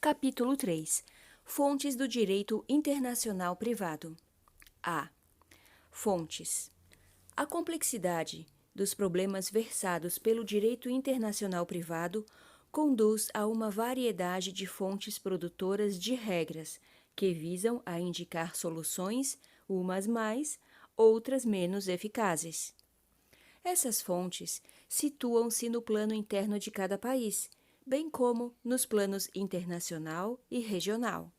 Capítulo 3. Fontes do direito internacional privado. A. Fontes. A complexidade dos problemas versados pelo direito internacional privado conduz a uma variedade de fontes produtoras de regras que visam a indicar soluções, umas mais, outras menos eficazes. Essas fontes situam-se no plano interno de cada país, bem como nos planos internacional e regional.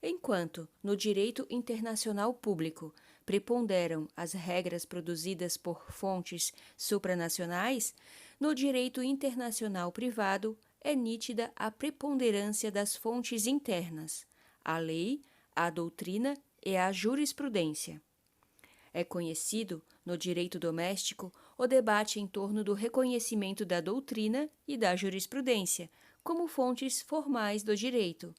Enquanto, no direito internacional público, preponderam as regras produzidas por fontes supranacionais, no direito internacional privado é nítida a preponderância das fontes internas, a lei, a doutrina e a jurisprudência. É conhecido, no direito doméstico, o debate em torno do reconhecimento da doutrina e da jurisprudência como fontes formais do direito.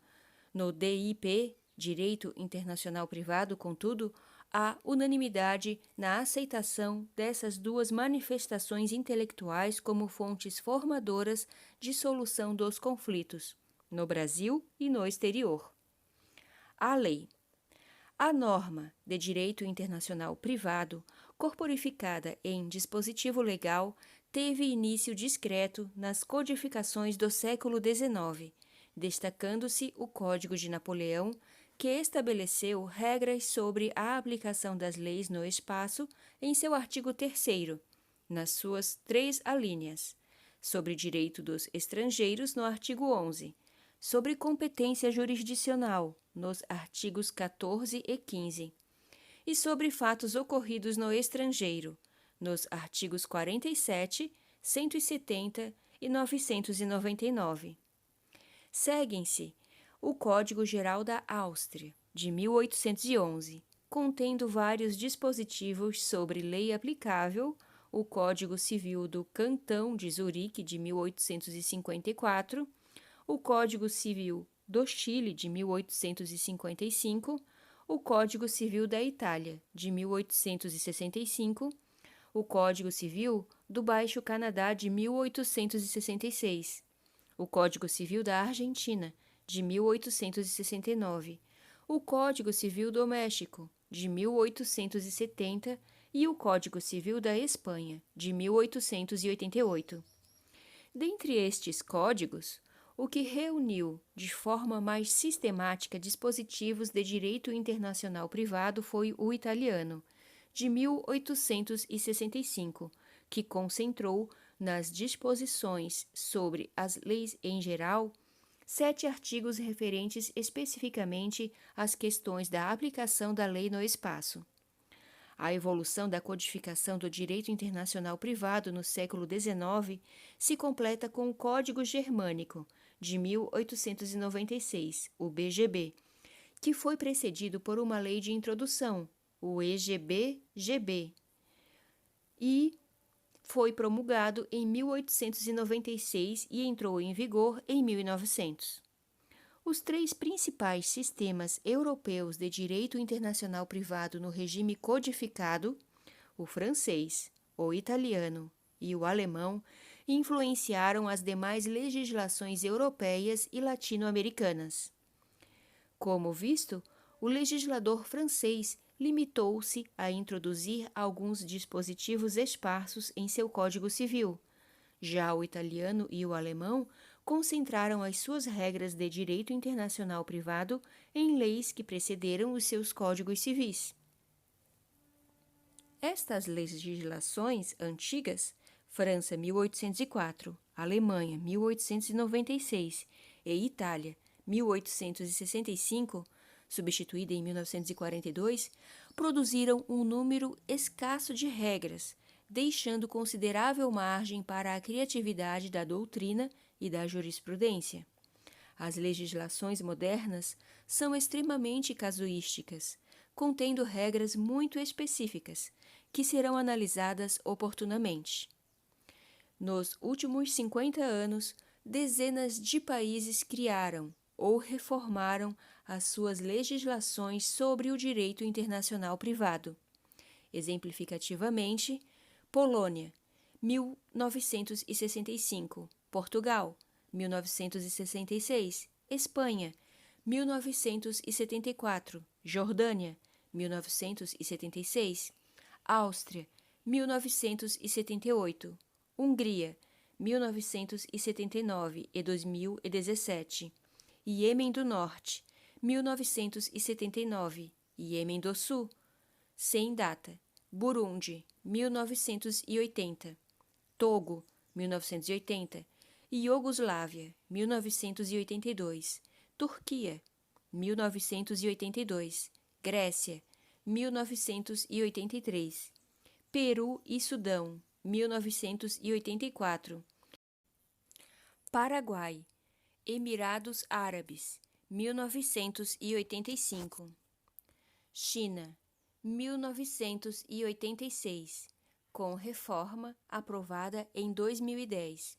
No DIP, Direito Internacional Privado, contudo, há unanimidade na aceitação dessas duas manifestações intelectuais como fontes formadoras de solução dos conflitos, no Brasil e no exterior. A lei. A norma de direito internacional privado, corporificada em dispositivo legal, teve início discreto nas codificações do século XIX, destacando-se o Código de Napoleão, que estabeleceu regras sobre a aplicação das leis no espaço em seu artigo 3º, nas suas 3 alíneas, sobre direito dos estrangeiros no artigo 11, sobre competência jurisdicional, nos artigos 14 e 15, e sobre fatos ocorridos no estrangeiro, nos artigos 47, 170 e 999. Seguem-se o Código Geral da Áustria, de 1811, contendo vários dispositivos sobre lei aplicável, o Código Civil do Cantão de Zurique, de 1854, o Código Civil do Chile, de 1855, o Código Civil da Itália, de 1865, o Código Civil do Baixo Canadá, de 1866, o Código Civil da Argentina, de 1869, o Código Civil do México, de 1870 e o Código Civil da Espanha, de 1888. Dentre estes códigos, o que reuniu de forma mais sistemática dispositivos de direito internacional privado foi o italiano, de 1865, que concentrou nas disposições sobre as leis em geral 7 artigos referentes especificamente às questões da aplicação da lei no espaço. A evolução da codificação do direito internacional privado no século XIX se completa com o Código Germânico, de 1896, o BGB, que foi precedido por uma lei de introdução, o EGB-GB, e foi promulgado em 1896 e entrou em vigor em 1900. Os 3 principais sistemas europeus de direito internacional privado no regime codificado, o francês, o italiano e o alemão, influenciaram as demais legislações europeias e latino-americanas. Como visto, o legislador francês limitou-se a introduzir alguns dispositivos esparsos em seu Código Civil. Já o italiano e o alemão concentraram as suas regras de direito internacional privado em leis que precederam os seus códigos civis. Estas legislações antigas, França 1804, Alemanha 1896 e Itália 1865, substituída em 1942, produziram um número escasso de regras, deixando considerável margem para a criatividade da doutrina e da jurisprudência. As legislações modernas são extremamente casuísticas, contendo regras muito específicas, que serão analisadas oportunamente. Nos últimos 50 anos, dezenas de países criaram ou reformaram as suas legislações sobre o direito internacional privado. Exemplificativamente, Polônia, 1965, Portugal, 1966 Espanha, 1974. Jordânia, 1976. Áustria, 1978. Hungria, 1979 e 2017. Iêmen do Norte, 1979. Iêmen do Sul, sem data. Burundi, 1980. Togo, 1980. Iugoslávia, 1982. Turquia, 1982. Grécia, 1983. Peru e Sudão, 1984. Paraguai, Emirados Árabes, 1985. China, 1986, com reforma aprovada em 2010.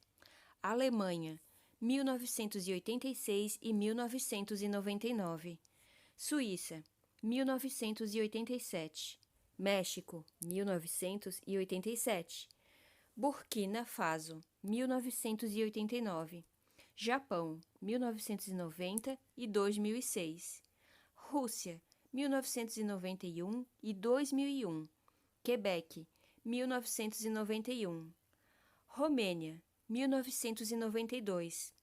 Alemanha, 1986 e 1999. Suíça, 1987. México, 1987. Burkina Faso, 1989. Japão, 1990 e 2006. Rússia, 1991 e 2001. Quebec, 1991. Romênia, 1992.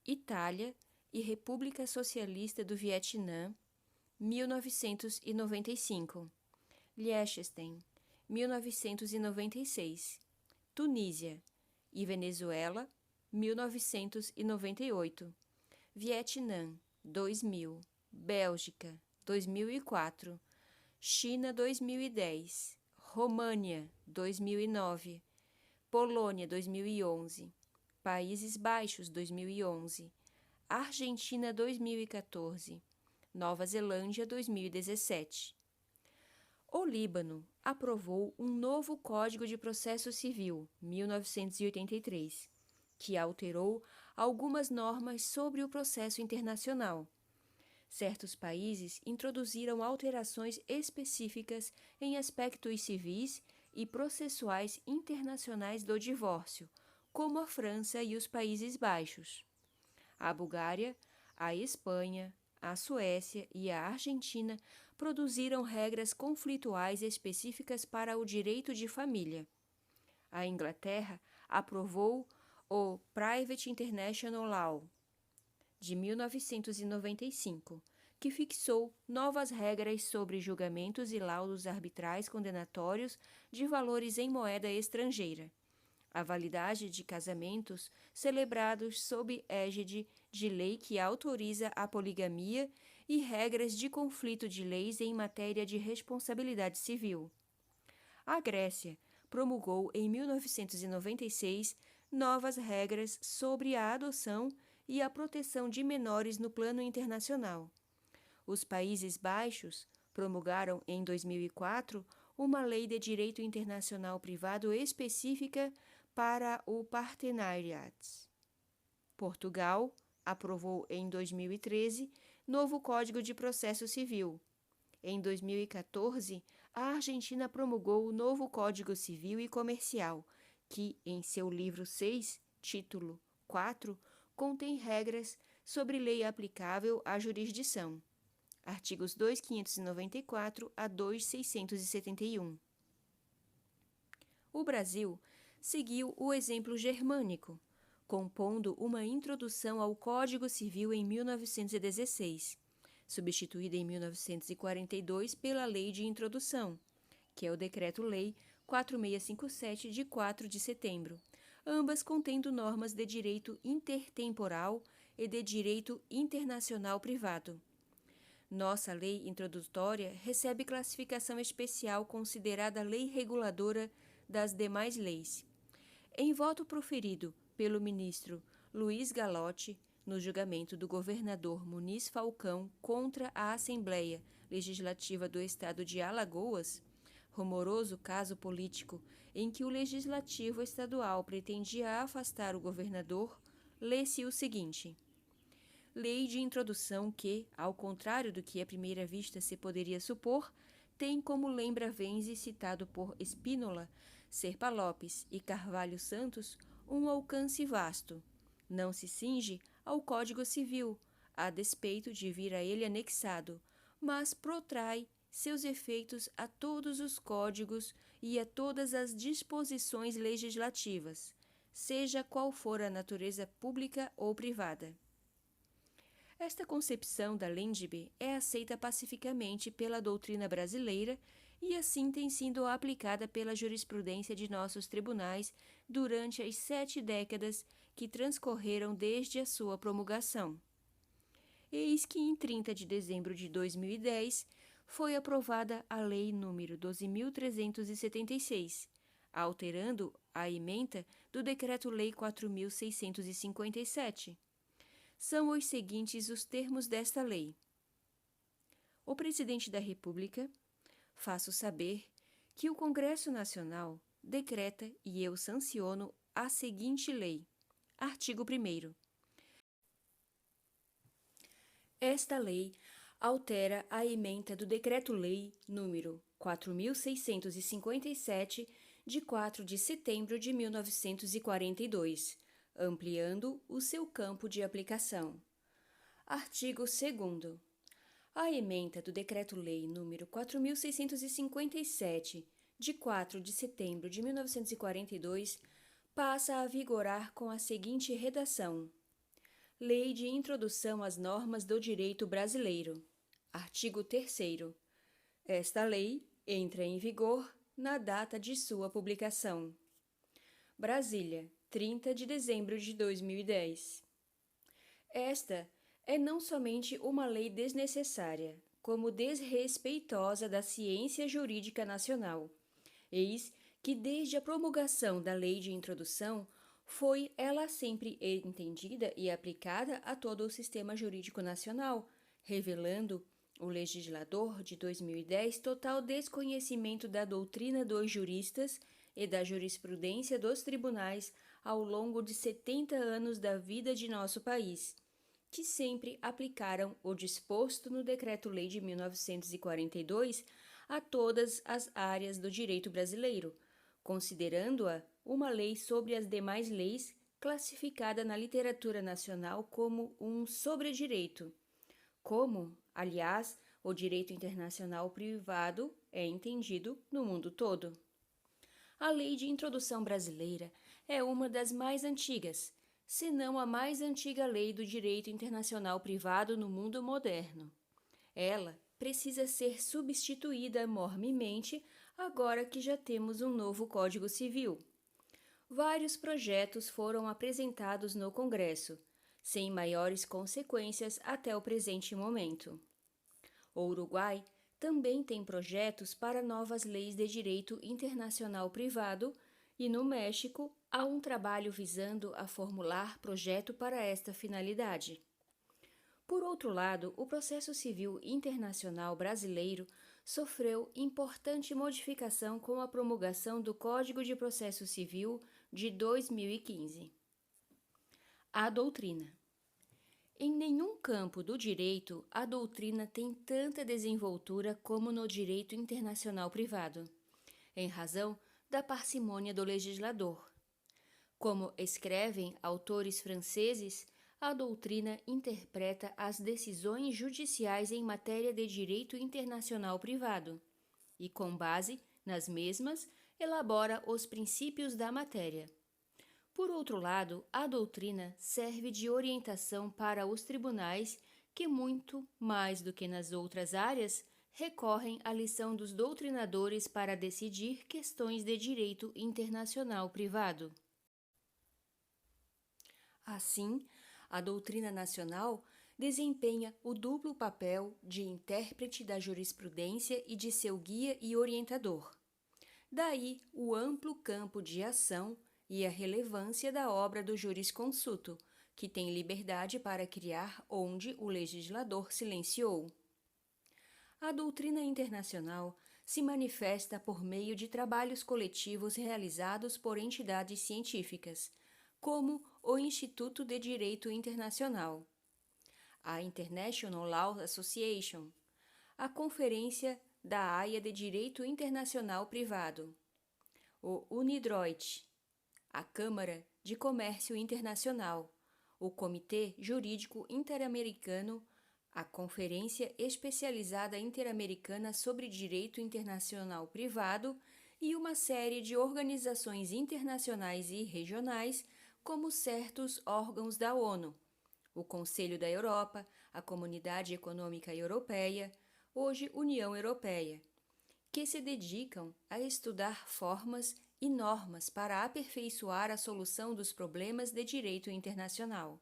Itália e República Socialista do Vietnã, 1995. Liechtenstein, 1996. Tunísia e Venezuela, 1998. Vietnã, 2000. Bélgica, 2004. China, 2010. România, 2009. Polônia, 2011. Países Baixos, 2011. Argentina, 2014. Nova Zelândia, 2017. O Líbano aprovou um novo Código de Processo Civil, 1983, que alterou algumas normas sobre o processo internacional. Certos países introduziram alterações específicas em aspectos civis e processuais internacionais do divórcio, como a França e os Países Baixos. A Bulgária, a Espanha, a Suécia e a Argentina produziram regras conflituais específicas para o direito de família. A Inglaterra aprovou o Private International Law, de 1995, que fixou novas regras sobre julgamentos e laudos arbitrais condenatórios de valores em moeda estrangeira, a validade de casamentos celebrados sob égide de lei que autoriza a poligamia e regras de conflito de leis em matéria de responsabilidade civil. A Grécia promulgou em 1996 novas regras sobre a adoção e a proteção de menores no plano internacional. Os Países Baixos promulgaram em 2004 uma lei de direito internacional privado específica para o partenariat. Portugal aprovou em 2013 novo Código de Processo Civil. Em 2014, a Argentina promulgou o novo Código Civil e Comercial, que, em seu livro 6, título 4, contém regras sobre lei aplicável à jurisdição. Artigos 2.594 a 2.671. O Brasil seguiu o exemplo germânico, compondo uma introdução ao Código Civil em 1916, substituída em 1942 pela Lei de Introdução, que é o Decreto-Lei 4657 de 4 de setembro, ambas contendo normas de direito intertemporal e de direito internacional privado. Nossa lei introdutória recebe classificação especial considerada lei reguladora das demais leis. Em voto proferido pelo ministro Luiz Gallotti, no julgamento do governador Muniz Falcão contra a Assembleia Legislativa do Estado de Alagoas, rumoroso caso político em que o Legislativo Estadual pretendia afastar o governador, lê-se o seguinte: lei de introdução que, ao contrário do que à primeira vista se poderia supor, tem como lembra-venze citado por Spínola, Serpa Lopes e Carvalho Santos um alcance vasto. Não se cinge ao Código Civil, a despeito de vir a ele anexado, mas protrai seus efeitos a todos os códigos e a todas as disposições legislativas, seja qual for a natureza pública ou privada. Esta concepção da Lendbe é aceita pacificamente pela doutrina brasileira e assim tem sido aplicada pela jurisprudência de nossos tribunais durante as 7 décadas que transcorreram desde a sua promulgação. Eis que em 30 de dezembro de 2010 foi aprovada a Lei nº 12.376, alterando a ementa do Decreto-Lei 4.657. São os seguintes os termos desta lei. O Presidente da República, faço saber que o Congresso Nacional decreta e eu sanciono a seguinte lei. Artigo 1º. Esta lei altera a ementa do Decreto-Lei nº 4.657, de 4 de setembro de 1942, ampliando o seu campo de aplicação. Artigo 2º. A ementa do Decreto-Lei nº 4.657, de 4 de setembro de 1942, passa a vigorar com a seguinte redação. Lei de Introdução às Normas do Direito Brasileiro. Artigo 3º. Esta lei entra em vigor na data de sua publicação. Brasília, 30 de dezembro de 2010. Esta é não somente uma lei desnecessária, como desrespeitosa da ciência jurídica nacional. Eis que desde a promulgação da Lei de Introdução, foi ela sempre entendida e aplicada a todo o sistema jurídico nacional, revelando o legislador de 2010 total desconhecimento da doutrina dos juristas e da jurisprudência dos tribunais ao longo de 70 anos da vida de nosso país, que sempre aplicaram o disposto no Decreto-Lei de 1942 a todas as áreas do direito brasileiro, considerando-a uma lei sobre as demais leis, classificada na literatura nacional como um sobredireito, como, aliás, o direito internacional privado é entendido no mundo todo. A Lei de Introdução brasileira é uma das mais antigas, se não a mais antiga lei do direito internacional privado no mundo moderno. Ela precisa ser substituída enormemente agora que já temos um novo Código Civil. Vários projetos foram apresentados no Congresso, sem maiores consequências até o presente momento. O Uruguai também tem projetos para novas leis de direito internacional privado e no México há um trabalho visando a formular projeto para esta finalidade. Por outro lado, o processo civil internacional brasileiro sofreu importante modificação com a promulgação do Código de Processo Civil de 2015. A doutrina. Em nenhum campo do direito a doutrina tem tanta desenvoltura como no direito internacional privado, em razão da parcimônia do legislador. Como escrevem autores franceses, a doutrina interpreta as decisões judiciais em matéria de direito internacional privado e, com base nas mesmas, elabora os princípios da matéria. Por outro lado, a doutrina serve de orientação para os tribunais que, muito mais do que nas outras áreas, recorrem à lição dos doutrinadores para decidir questões de direito internacional privado. Assim, a doutrina nacional desempenha o duplo papel de intérprete da jurisprudência e de seu guia e orientador. Daí o amplo campo de ação e a relevância da obra do jurisconsulto, que tem liberdade para criar onde o legislador silenciou. A doutrina internacional se manifesta por meio de trabalhos coletivos realizados por entidades científicas, como o Instituto de Direito Internacional, a International Law Association, a Conferência da Haia de Direito Internacional Privado, o UNIDROIT, a Câmara de Comércio Internacional, o Comitê Jurídico Interamericano, a Conferência Especializada Interamericana sobre Direito Internacional Privado e uma série de organizações internacionais e regionais, como certos órgãos da ONU, o Conselho da Europa, a Comunidade Econômica Europeia, hoje União Europeia, que se dedicam a estudar formas e normas para aperfeiçoar a solução dos problemas de direito internacional.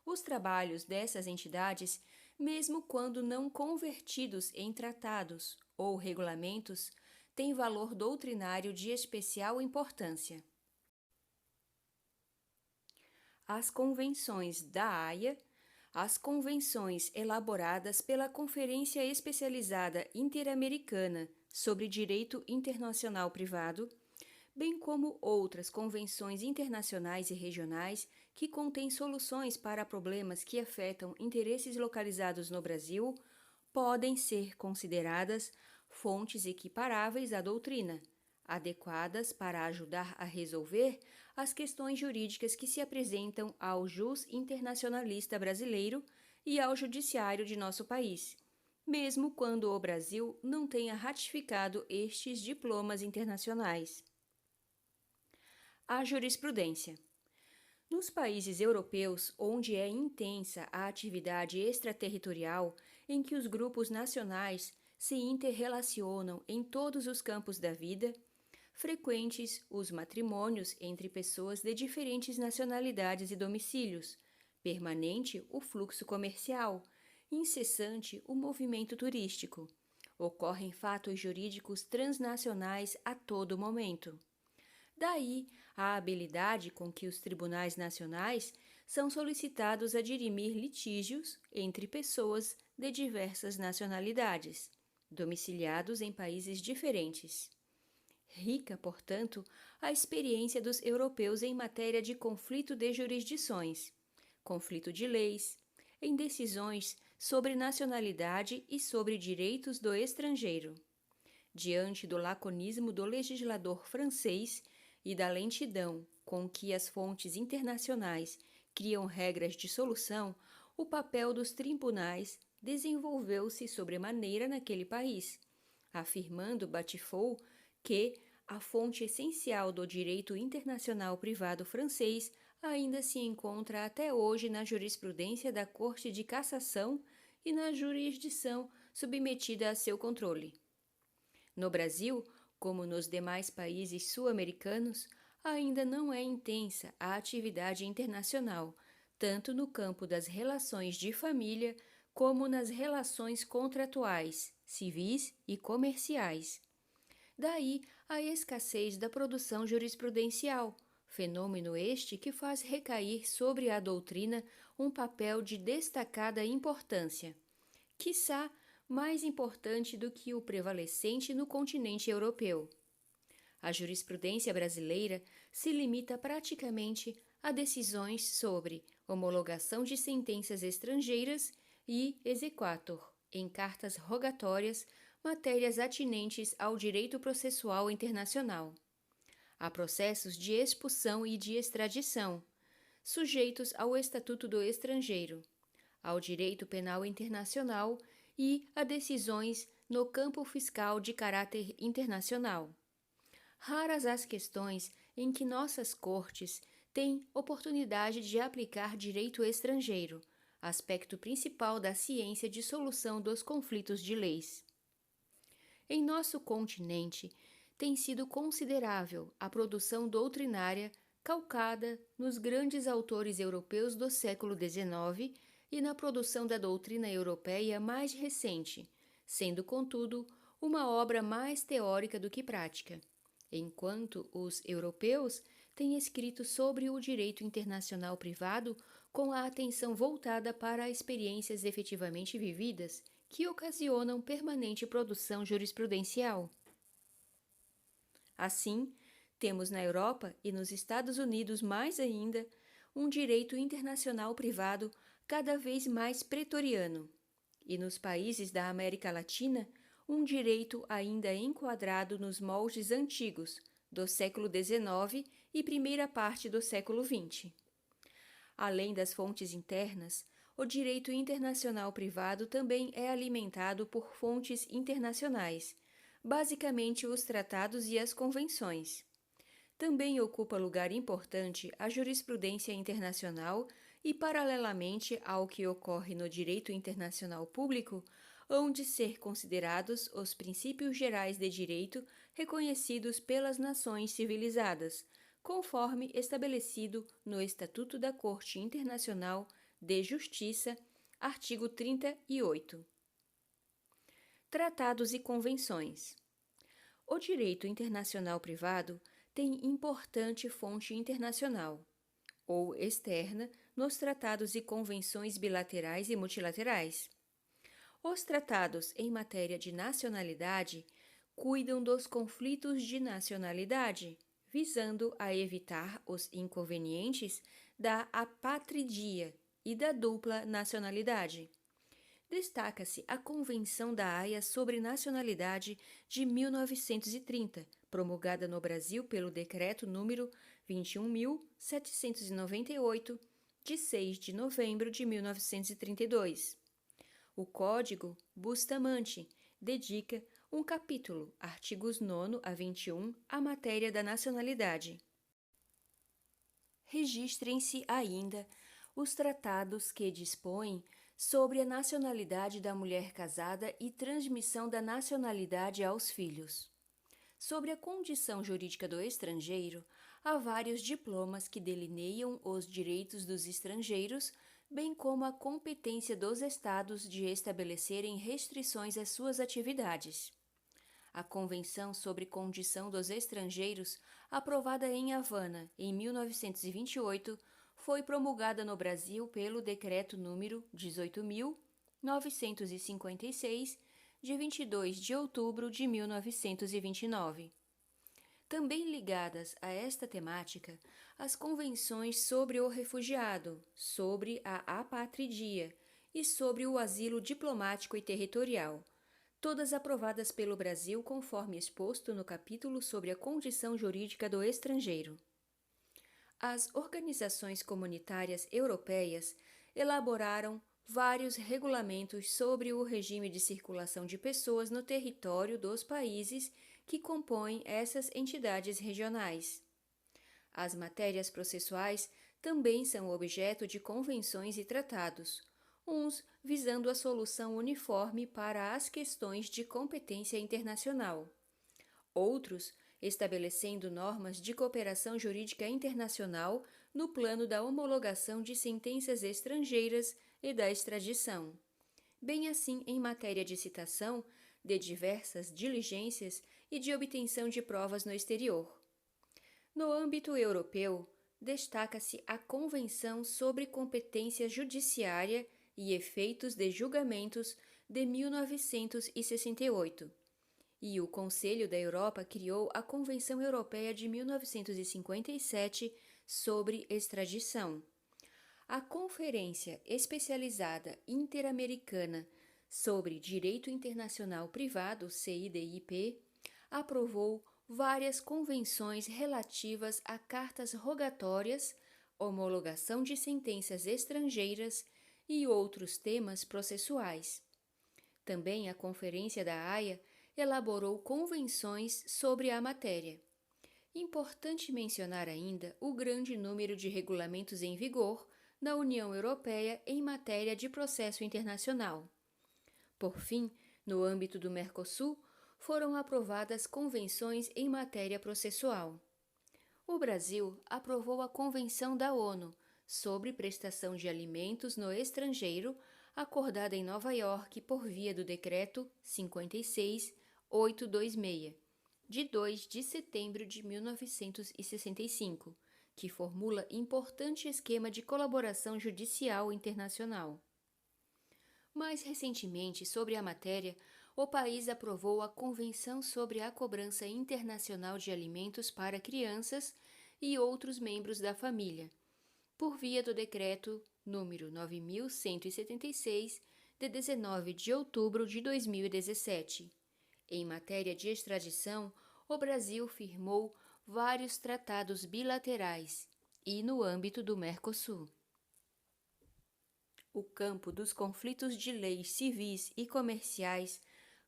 Os trabalhos dessas entidades, mesmo quando não convertidos em tratados ou regulamentos, têm valor doutrinário de especial importância. As convenções da Haia, as convenções elaboradas pela Conferência Especializada Interamericana sobre Direito Internacional Privado, bem como outras convenções internacionais e regionais que contêm soluções para problemas que afetam interesses localizados no Brasil, podem ser consideradas fontes equiparáveis à doutrina, adequadas para ajudar a resolver as questões jurídicas que se apresentam ao jus internacionalista brasileiro e ao judiciário de nosso país, mesmo quando o Brasil não tenha ratificado estes diplomas internacionais. A jurisprudência. Nos países europeus, onde é intensa a atividade extraterritorial, em que os grupos nacionais se interrelacionam em todos os campos da vida, frequentes os matrimônios entre pessoas de diferentes nacionalidades e domicílios, permanente o fluxo comercial, incessante o movimento turístico. Ocorrem fatos jurídicos transnacionais a todo momento. Daí a habilidade com que os tribunais nacionais são solicitados a dirimir litígios entre pessoas de diversas nacionalidades, domiciliados em países diferentes. Rica, portanto, a experiência dos europeus em matéria de conflito de jurisdições, conflito de leis, em decisões sobre nacionalidade e sobre direitos do estrangeiro. Diante do laconismo do legislador francês e da lentidão com que as fontes internacionais criam regras de solução, o papel dos tribunais desenvolveu-se sobremaneira naquele país, afirmando Batiffou que a fonte essencial do direito internacional privado francês ainda se encontra até hoje na jurisprudência da Corte de Cassação e na jurisdição submetida a seu controle. No Brasil, como nos demais países sul-americanos, ainda não é intensa a atividade internacional, tanto no campo das relações de família como nas relações contratuais, civis e comerciais. Daí a escassez da produção jurisprudencial, fenômeno este que faz recair sobre a doutrina um papel de destacada importância, quiçá mais importante do que o prevalecente no continente europeu. A jurisprudência brasileira se limita praticamente a decisões sobre homologação de sentenças estrangeiras e exequatur, em cartas rogatórias, matérias atinentes ao direito processual internacional. Há processos de expulsão e de extradição, sujeitos ao Estatuto do Estrangeiro, ao direito penal internacional e a decisões no campo fiscal de caráter internacional. Raras as questões em que nossas cortes têm oportunidade de aplicar direito estrangeiro, aspecto principal da ciência de solução dos conflitos de leis. Em nosso continente, tem sido considerável a produção doutrinária calcada nos grandes autores europeus do século XIX e na produção da doutrina europeia mais recente, sendo, contudo, uma obra mais teórica do que prática, enquanto os europeus têm escrito sobre o direito internacional privado com a atenção voltada para experiências efetivamente vividas que ocasionam permanente produção jurisprudencial. Assim, temos na Europa e nos Estados Unidos mais ainda um direito internacional privado cada vez mais pretoriano, e nos países da América Latina um direito ainda enquadrado nos moldes antigos do século XIX e primeira parte do século XX. Além das fontes internas, o direito internacional privado também é alimentado por fontes internacionais, basicamente os tratados e as convenções. Também ocupa lugar importante a jurisprudência internacional e, paralelamente ao que ocorre no direito internacional público, hão de ser considerados os princípios gerais de direito reconhecidos pelas nações civilizadas, conforme estabelecido no Estatuto da Corte Internacional de Justiça, artigo 38. Tratados e convenções. O direito internacional privado tem importante fonte internacional, ou externa, nos tratados e convenções bilaterais e multilaterais. Os tratados em matéria de nacionalidade cuidam dos conflitos de nacionalidade, visando a evitar os inconvenientes da apátridia e da dupla nacionalidade. Destaca-se a Convenção da Haia sobre Nacionalidade de 1930, promulgada no Brasil pelo Decreto número 21.798, de 6 de novembro de 1932. O Código Bustamante dedica um capítulo, artigos 9 a 21, à matéria da nacionalidade. Registrem-se ainda os tratados que dispõem sobre a nacionalidade da mulher casada e transmissão da nacionalidade aos filhos. Sobre a condição jurídica do estrangeiro, há vários diplomas que delineiam os direitos dos estrangeiros, bem como a competência dos Estados de estabelecerem restrições às suas atividades. A Convenção sobre Condição dos Estrangeiros, aprovada em Havana em 1928, foi promulgada no Brasil pelo Decreto número 18.956, de 22 de outubro de 1929. Também ligadas a esta temática, as convenções sobre o refugiado, sobre a apatridia e sobre o asilo diplomático e territorial, todas aprovadas pelo Brasil conforme exposto no capítulo sobre a condição jurídica do estrangeiro. As organizações comunitárias europeias elaboraram vários regulamentos sobre o regime de circulação de pessoas no território dos países que compõem essas entidades regionais. As matérias processuais também são objeto de convenções e tratados, uns visando a solução uniforme para as questões de competência internacional, outros estabelecendo normas de cooperação jurídica internacional no plano da homologação de sentenças estrangeiras e da extradição, bem assim em matéria de citação, de diversas diligências e de obtenção de provas no exterior. No âmbito europeu, destaca-se a Convenção sobre Competência Judiciária e Efeitos de Julgamentos de 1968, e o Conselho da Europa criou a Convenção Europeia de 1957 sobre extradição. A Conferência Especializada Interamericana sobre Direito Internacional Privado, CIDIP, aprovou várias convenções relativas a cartas rogatórias, homologação de sentenças estrangeiras e outros temas processuais. Também a Conferência da Haia elaborou convenções sobre a matéria. Importante mencionar ainda o grande número de regulamentos em vigor na União Europeia em matéria de processo internacional. Por fim, no âmbito do Mercosul, foram aprovadas convenções em matéria processual. O Brasil aprovou a Convenção da ONU sobre prestação de alimentos no estrangeiro, acordada em Nova York por via do Decreto 56.826, de 2 de setembro de 1965, que formula importante esquema de colaboração judicial internacional. Mais recentemente, sobre a matéria, o país aprovou a Convenção sobre a Cobrança Internacional de Alimentos para Crianças e outros membros da família, por via do Decreto número 9.176, de 19 de outubro de 2017. Em matéria de extradição, o Brasil firmou vários tratados bilaterais e no âmbito do Mercosul. o campo dos conflitos de leis civis e comerciais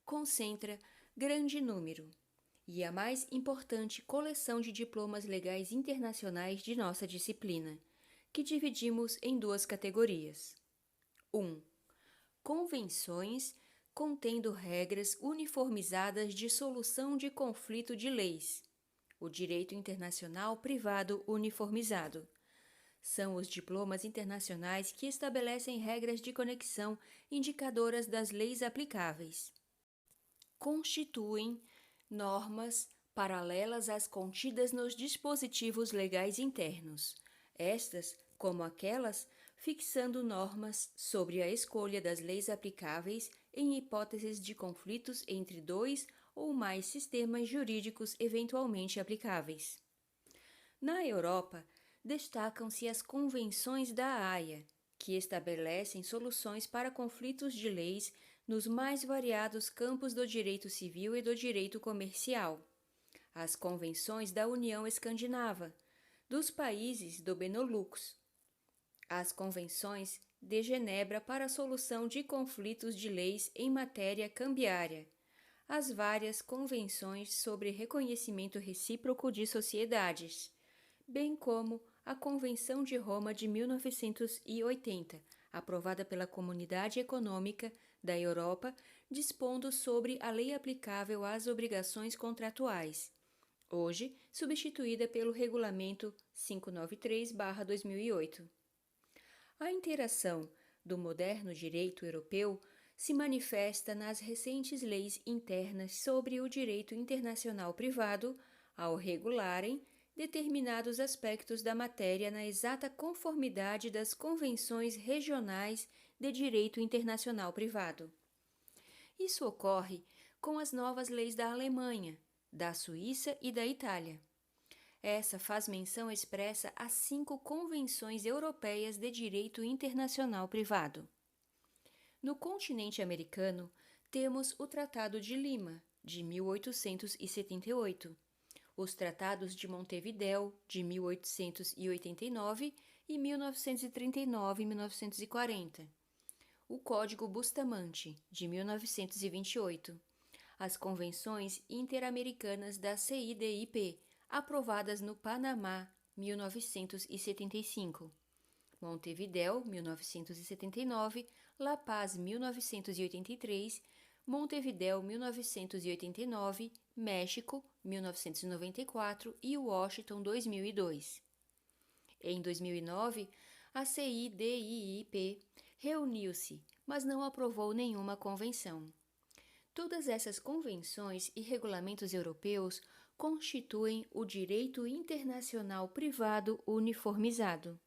concentra grande número e a mais importante coleção de diplomas legais internacionais de nossa disciplina, que dividimos em duas categorias. 1. Convenções contendo regras uniformizadas de solução de conflito de leis. O direito internacional privado uniformizado. São os diplomas internacionais que estabelecem regras de conexão indicadoras das leis aplicáveis. Constituem normas paralelas às contidas nos dispositivos legais internos. Estas, como aquelas, fixando normas sobre a escolha das leis aplicáveis em hipóteses de conflitos entre dois ou mais sistemas jurídicos eventualmente aplicáveis. Na Europa, destacam-se as Convenções da Haia, que estabelecem soluções para conflitos de leis nos mais variados campos do direito civil e do direito comercial. As Convenções da União Escandinava, dos países do Benelux. As Convenções de Genebra para a solução de conflitos de leis em matéria cambiária. As várias convenções sobre reconhecimento recíproco de sociedades, bem como a Convenção de Roma de 1980, aprovada pela Comunidade Econômica da Europa, dispondo sobre a lei aplicável às obrigações contratuais, hoje substituída pelo Regulamento 593/2008. A interação do moderno direito europeu se manifesta nas recentes leis internas sobre o direito internacional privado, ao regularem determinados aspectos da matéria na exata conformidade das convenções regionais de direito internacional privado. Isso ocorre com as novas leis da Alemanha, da Suíça e da Itália. Essa faz menção expressa às 5 convenções europeias de direito internacional privado. No continente americano, temos o Tratado de Lima, de 1878, os Tratados de Montevidéu, de 1889 e 1939 e 1940, o Código Bustamante, de 1928, as Convenções Interamericanas da CIDIP, aprovadas no Panamá, 1975, Montevidéu, 1979, La Paz, 1983, Montevidéu, 1989, México, 1994 e Washington, 2002. Em 2009, a CIDIP reuniu-se, mas não aprovou nenhuma convenção. Todas essas convenções e regulamentos europeus constituem o direito internacional privado uniformizado.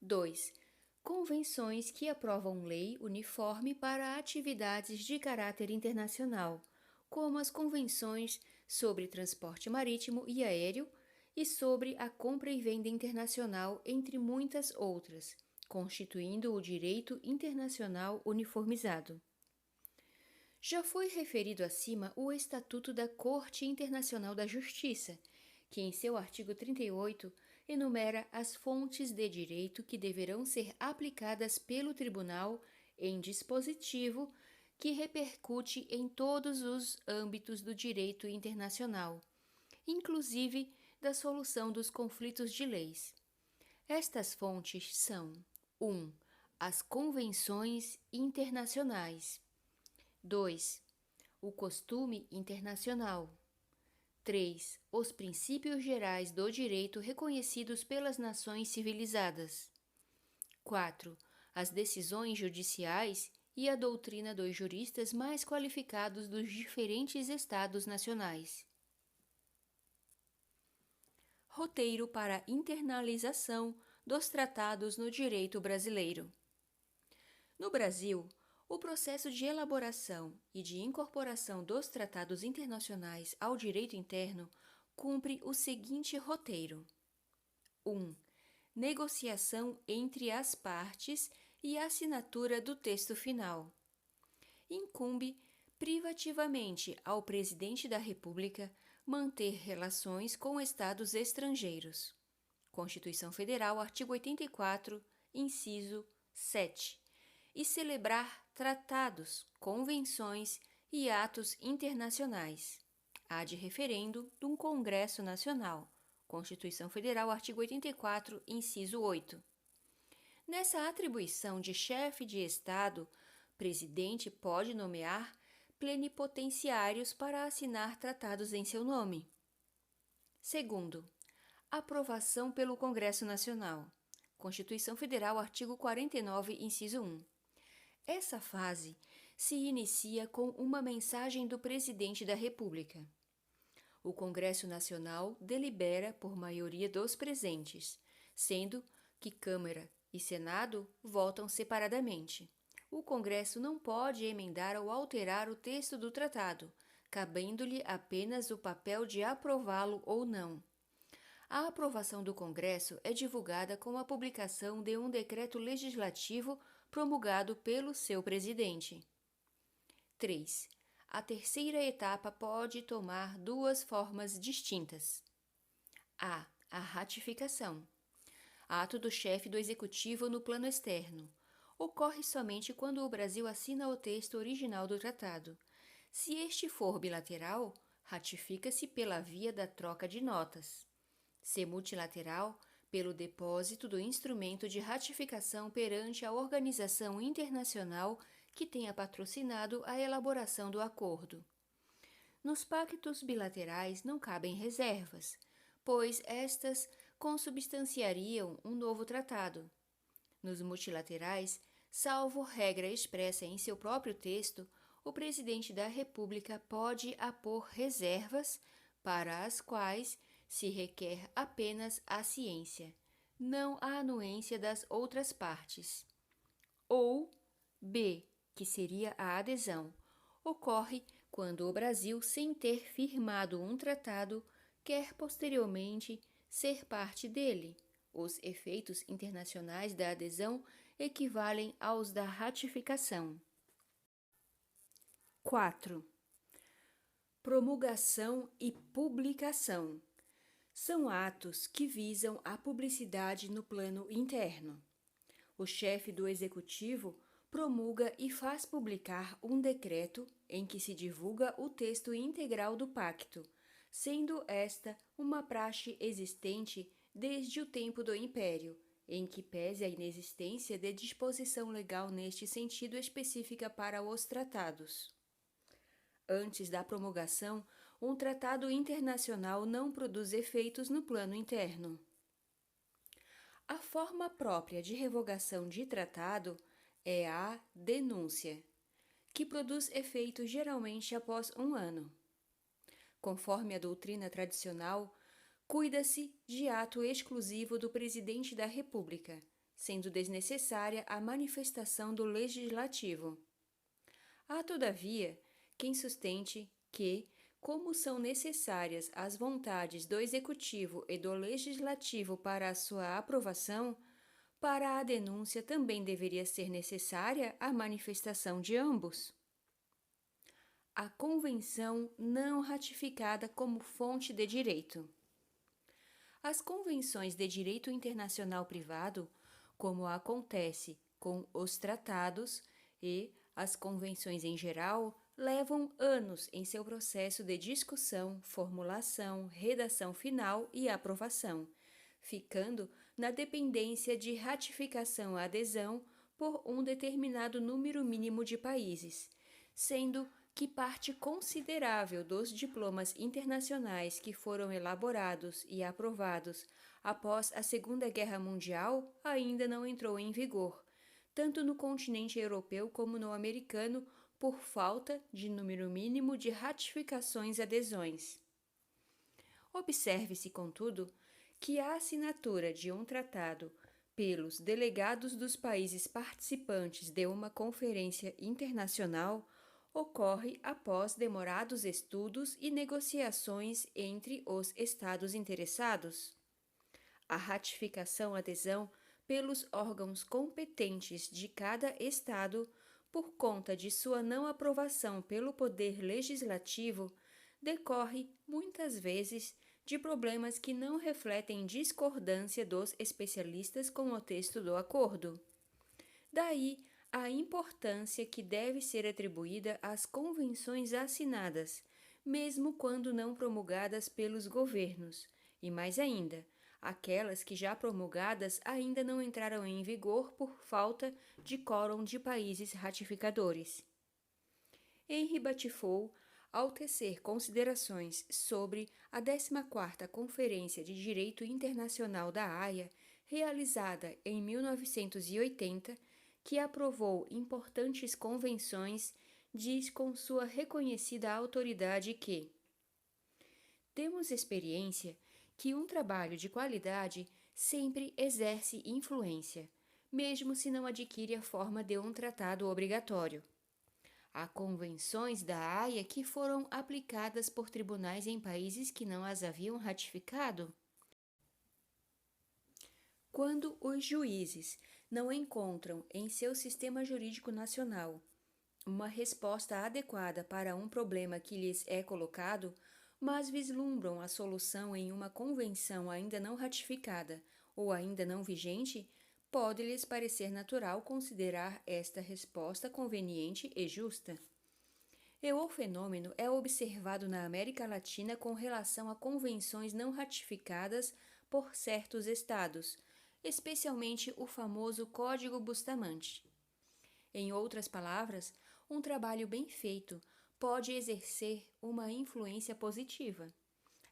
2. Convenções que aprovam lei uniforme para atividades de caráter internacional, como as convenções sobre transporte marítimo e aéreo e sobre a compra e venda internacional, entre muitas outras, constituindo o direito internacional uniformizado. Já foi referido acima o Estatuto da Corte Internacional da Justiça, que em seu artigo 38 enumera as fontes de direito que deverão ser aplicadas pelo tribunal em dispositivo que repercute em todos os âmbitos do direito internacional, inclusive da solução dos conflitos de leis. Estas fontes são: 1. As convenções internacionais. 2. O costume internacional. 3. Os princípios gerais do direito reconhecidos pelas nações civilizadas. 4. As decisões judiciais e a doutrina dos juristas mais qualificados dos diferentes estados nacionais. Roteiro para internalização dos tratados no direito brasileiro. No Brasil, o processo de elaboração e de incorporação dos tratados internacionais ao direito interno cumpre o seguinte roteiro: 1. Negociação entre as partes e assinatura do texto final. Incumbe privativamente ao Presidente da República manter relações com estados estrangeiros. Constituição Federal, artigo 84, inciso 7. E celebrar tratados, convenções e atos internacionais. Ad referendo de um Congresso Nacional. Constituição Federal, artigo 84, inciso 8. Nessa atribuição de chefe de Estado, presidente pode nomear plenipotenciários para assinar tratados em seu nome. Segundo, aprovação pelo Congresso Nacional. Constituição Federal, artigo 49, inciso 1. Essa fase se inicia com uma mensagem do Presidente da República. O Congresso Nacional delibera por maioria dos presentes, sendo que Câmara e Senado votam separadamente. O Congresso não pode emendar ou alterar o texto do tratado, cabendo-lhe apenas o papel de aprová-lo ou não. A aprovação do Congresso é divulgada com a publicação de um decreto legislativo promulgado pelo seu presidente. 3. A terceira etapa pode tomar duas formas distintas. A ratificação. Ato do chefe do Executivo no plano externo. Ocorre somente quando o Brasil assina o texto original do tratado. Se este for bilateral, ratifica-se pela via da troca de notas. Se multilateral, pelo depósito do instrumento de ratificação perante a organização internacional que tenha patrocinado a elaboração do acordo. Nos pactos bilaterais não cabem reservas, pois estas consubstanciariam um novo tratado. Nos multilaterais, salvo regra expressa em seu próprio texto, o presidente da República pode apor reservas para as quais se requer apenas a ciência, não a anuência das outras partes. Ou B, que seria a adesão, ocorre quando o Brasil, sem ter firmado um tratado, quer posteriormente ser parte dele. Os efeitos internacionais da adesão equivalem aos da ratificação. 4. Promulgação e publicação. São atos que visam a publicidade no plano interno. O chefe do Executivo promulga e faz publicar um decreto em que se divulga o texto integral do pacto, sendo esta uma praxe existente desde o tempo do Império, em que pese a inexistência de disposição legal neste sentido específica para os tratados. Antes da promulgação, um tratado internacional não produz efeitos no plano interno. A forma própria de revogação de tratado é a denúncia, que produz efeito geralmente após um ano. Conforme a doutrina tradicional, cuida-se de ato exclusivo do Presidente da República, sendo desnecessária a manifestação do Legislativo. Há, todavia, quem sustente que, como são necessárias as vontades do Executivo e do Legislativo para a sua aprovação, para a denúncia também deveria ser necessária a manifestação de ambos. A Convenção não ratificada como fonte de direito. As convenções de direito internacional privado, como acontece com os tratados e as convenções em geral, levam anos em seu processo de discussão, formulação, redação final e aprovação, ficando na dependência de ratificação-adesão por um determinado número mínimo de países, sendo que parte considerável dos diplomas internacionais que foram elaborados e aprovados após a Segunda Guerra Mundial ainda não entrou em vigor, tanto no continente europeu como no americano, por falta de número mínimo de ratificações e adesões. Observe-se, contudo, que a assinatura de um tratado pelos delegados dos países participantes de uma conferência internacional ocorre após demorados estudos e negociações entre os estados interessados. A ratificação-adesão pelos órgãos competentes de cada estado, por conta de sua não aprovação pelo Poder Legislativo, decorre, muitas vezes, de problemas que não refletem discordância dos especialistas com o texto do acordo. Daí a importância que deve ser atribuída às convenções assinadas, mesmo quando não promulgadas pelos governos, e mais ainda, aquelas que já promulgadas ainda não entraram em vigor por falta de quórum de países ratificadores. Henri Battifou, ao tecer considerações sobre a 14ª Conferência de Direito Internacional da Haia, realizada em 1980, que aprovou importantes convenções, diz com sua reconhecida autoridade que temos experiência que um trabalho de qualidade sempre exerce influência, mesmo se não adquire a forma de um tratado obrigatório. Há convenções da Haia que foram aplicadas por tribunais em países que não as haviam ratificado. Quando os juízes não encontram em seu sistema jurídico nacional uma resposta adequada para um problema que lhes é colocado, mas vislumbram a solução em uma convenção ainda não ratificada ou ainda não vigente, pode-lhes parecer natural considerar esta resposta conveniente e justa. E o fenômeno é observado na América Latina com relação a convenções não ratificadas por certos estados, especialmente o famoso Código Bustamante. Em outras palavras, um trabalho bem feito pode exercer uma influência positiva.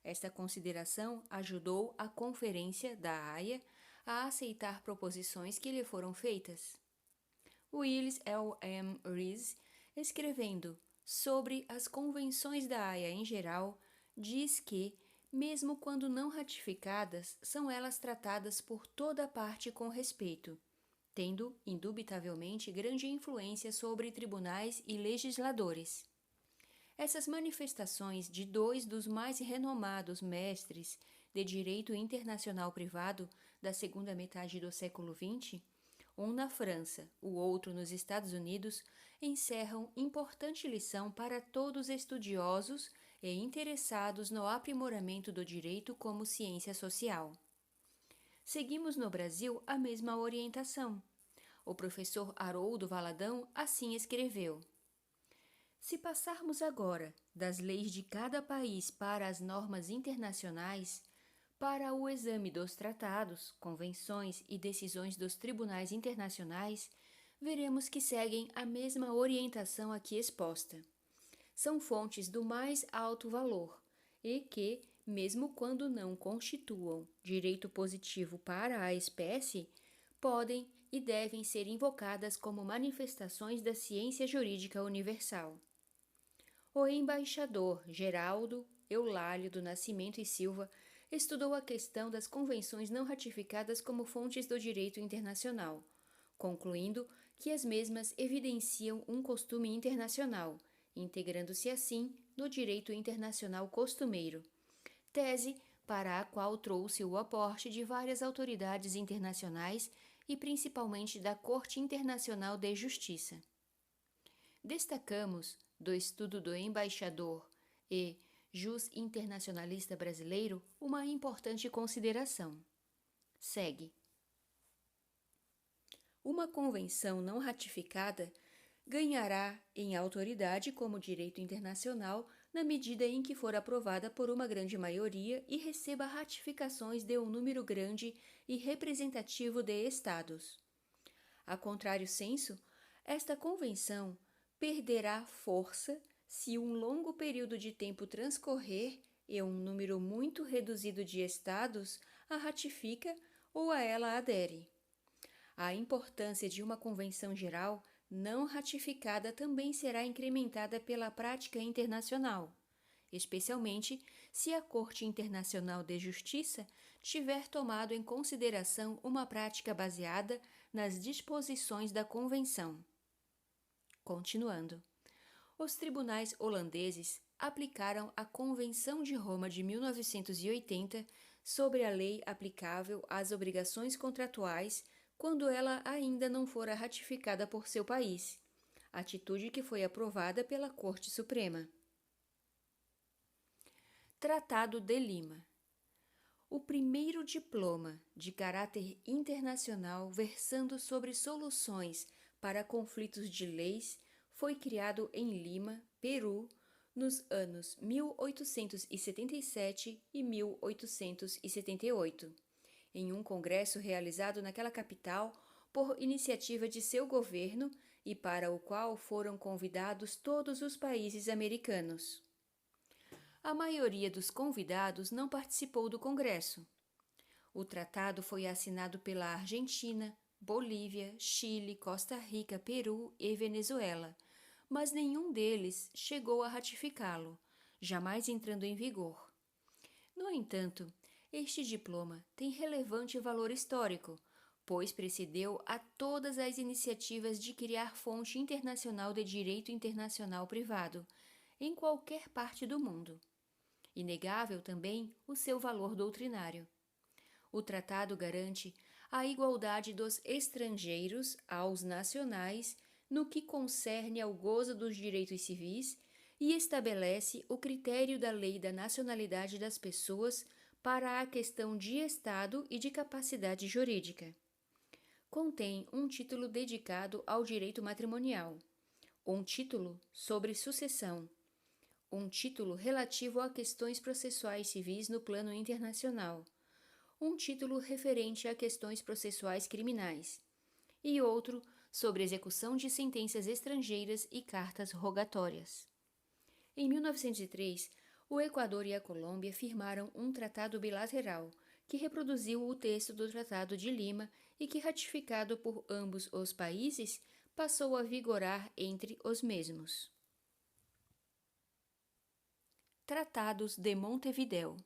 Esta consideração ajudou a Conferência da Haia a aceitar proposições que lhe foram feitas. Willis L. M. Rees, escrevendo sobre as convenções da Haia em geral, diz que, mesmo quando não ratificadas, são elas tratadas por toda parte com respeito, tendo, indubitavelmente, grande influência sobre tribunais e legisladores. Essas manifestações de dois dos mais renomados mestres de direito internacional privado da segunda metade do século XX, um na França, o outro nos Estados Unidos, encerram importante lição para todos estudiosos e interessados no aprimoramento do direito como ciência social. Seguimos no Brasil a mesma orientação. O professor Haroldo Valadão assim escreveu: se passarmos agora das leis de cada país para as normas internacionais, para o exame dos tratados, convenções e decisões dos tribunais internacionais, veremos que seguem a mesma orientação aqui exposta. São fontes do mais alto valor e que, mesmo quando não constituam direito positivo para a espécie, podem e devem ser invocadas como manifestações da ciência jurídica universal. O embaixador Geraldo Eulálio do Nascimento e Silva estudou a questão das convenções não ratificadas como fontes do direito internacional, concluindo que as mesmas evidenciam um costume internacional, integrando-se assim no direito internacional costumeiro, tese para a qual trouxe o aporte de várias autoridades internacionais e principalmente da Corte Internacional de Justiça. Destacamos, do estudo do embaixador e jus internacionalista brasileiro, uma importante consideração. Segue. Uma convenção não ratificada ganhará em autoridade como direito internacional na medida em que for aprovada por uma grande maioria e receba ratificações de um número grande e representativo de estados. A contrário senso, esta convenção perderá força se um longo período de tempo transcorrer e um número muito reduzido de estados a ratifica ou a ela adere. A importância de uma convenção geral não ratificada também será incrementada pela prática internacional, especialmente se a Corte Internacional de Justiça tiver tomado em consideração uma prática baseada nas disposições da Convenção. Continuando, os tribunais holandeses aplicaram a Convenção de Roma de 1980 sobre a lei aplicável às obrigações contratuais quando ela ainda não fora ratificada por seu país, atitude que foi aprovada pela Corte Suprema. Tratado de Lima. O primeiro diploma de caráter internacional versando sobre soluções para conflitos de leis foi criado em Lima, Peru, nos anos 1877 e 1878, em um congresso realizado naquela capital por iniciativa de seu governo e para o qual foram convidados todos os países americanos. A maioria dos convidados não participou do congresso. O tratado foi assinado pela Argentina, Bolívia, Chile, Costa Rica, Peru e Venezuela, mas nenhum deles chegou a ratificá-lo, jamais entrando em vigor. No entanto, este diploma tem relevante valor histórico, pois precedeu a todas as iniciativas de criar fonte internacional de direito internacional privado, em qualquer parte do mundo. Inegável também o seu valor doutrinário. O tratado garante a igualdade dos estrangeiros aos nacionais no que concerne ao gozo dos direitos civis e estabelece o critério da lei da nacionalidade das pessoas para a questão de Estado e de capacidade jurídica. Contém um título dedicado ao direito matrimonial, um título sobre sucessão, um título relativo a questões processuais civis no plano internacional, um título referente a questões processuais criminais e outro sobre execução de sentenças estrangeiras e cartas rogatórias. Em 1903, o Equador e a Colômbia firmaram um tratado bilateral que reproduziu o texto do Tratado de Lima e que, ratificado por ambos os países, passou a vigorar entre os mesmos. Tratados de Montevideo.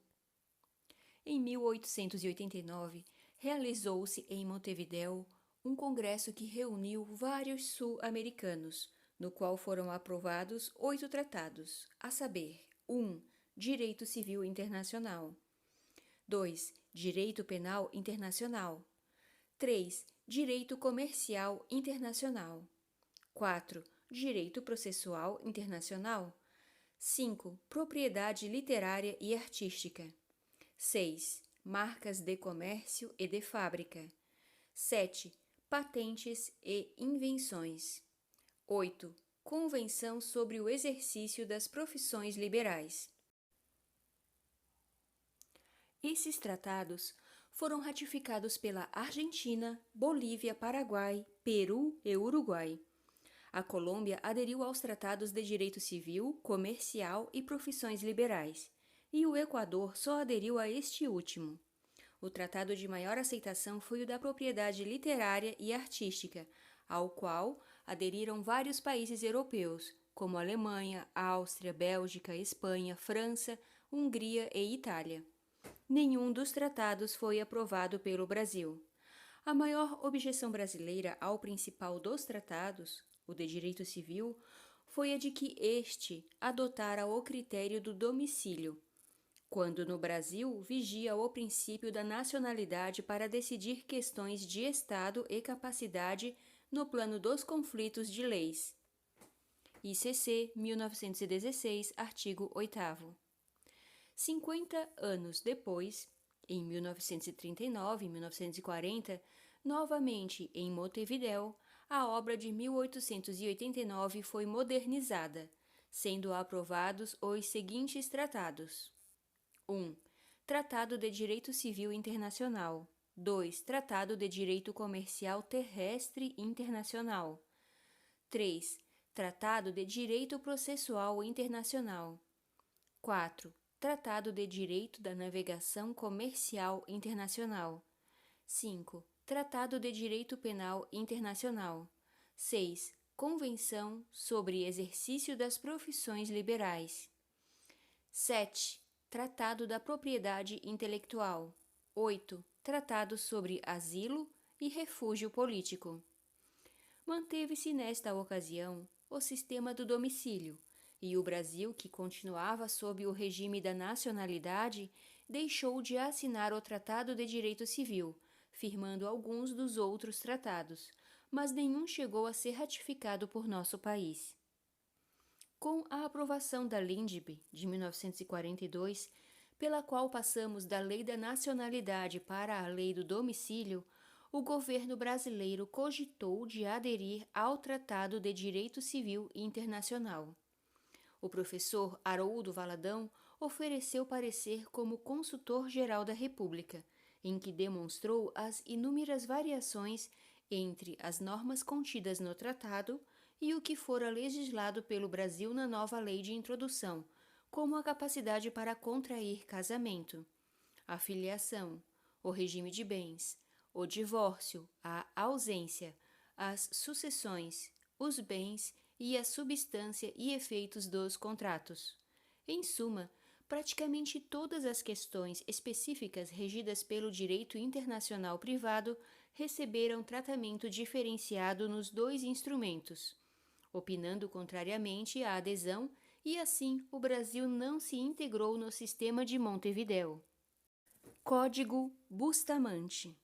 Em 1889, realizou-se em Montevideo um congresso que reuniu vários sul-americanos, no qual foram aprovados 8 tratados, a saber: 1. Direito Civil Internacional. 2. Direito Penal Internacional. 3. Direito Comercial Internacional. 4. Direito Processual Internacional. 5. Propriedade literária e artística. 6. Marcas de comércio e de fábrica. 7. Patentes e invenções. 8. Convenção sobre o exercício das profissões liberais. Esses tratados foram ratificados pela Argentina, Bolívia, Paraguai, Peru e Uruguai. A Colômbia aderiu aos tratados de direito civil, comercial e profissões liberais, e o Equador só aderiu a este último. O tratado de maior aceitação foi o da propriedade literária e artística, ao qual aderiram vários países europeus, como Alemanha, Áustria, Bélgica, Espanha, França, Hungria e Itália. Nenhum dos tratados foi aprovado pelo Brasil. A maior objeção brasileira ao principal dos tratados, o de direito civil, foi a de que este adotara o critério do domicílio, quando no Brasil vigia o princípio da nacionalidade para decidir questões de Estado e capacidade no plano dos conflitos de leis. ICC 1916, artigo 8º. 50 anos depois, em 1939 e 1940, novamente em Montevideo, a obra de 1889 foi modernizada, sendo aprovados os seguintes tratados: 1. Tratado de Direito Civil Internacional. 2. Tratado de Direito Comercial Terrestre Internacional. 3. Tratado de Direito Processual Internacional. 4. Tratado de Direito da Navegação Comercial Internacional. 5. Tratado de Direito Penal Internacional. 6. Convenção sobre Exercício das Profissões Liberais. 7. Tratado da Propriedade Intelectual. 8. Tratado sobre Asilo e Refúgio Político. Manteve-se nesta ocasião o sistema do domicílio, e o Brasil, que continuava sob o regime da nacionalidade, deixou de assinar o Tratado de Direito Civil, firmando alguns dos outros tratados, mas nenhum chegou a ser ratificado por nosso país. Com a aprovação da LINDB de 1942, pela qual passamos da lei da nacionalidade para a lei do domicílio, o governo brasileiro cogitou de aderir ao Tratado de Direito Civil Internacional. O professor Haroldo Valadão ofereceu parecer como consultor-geral da República, em que demonstrou as inúmeras variações entre as normas contidas no tratado e o que fora legislado pelo Brasil na nova lei de introdução, como a capacidade para contrair casamento, a filiação, o regime de bens, o divórcio, a ausência, as sucessões, os bens e a substância e efeitos dos contratos. Em suma, praticamente todas as questões específicas regidas pelo direito internacional privado receberam tratamento diferenciado nos dois instrumentos, opinando contrariamente à adesão, e assim o Brasil não se integrou no sistema de Montevidéu. Código Bustamante.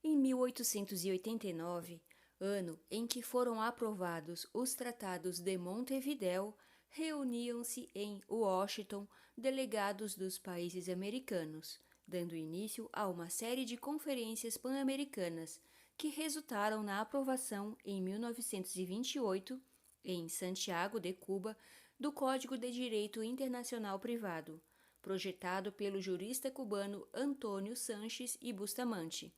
Em 1889, ano em que foram aprovados os Tratados de Montevidéu, reuniam-se em Washington delegados dos países americanos, dando início a uma série de conferências pan-americanas que resultaram na aprovação em 1928, em Santiago de Cuba, do Código de Direito Internacional Privado, projetado pelo jurista cubano Antônio Sanches e Bustamante,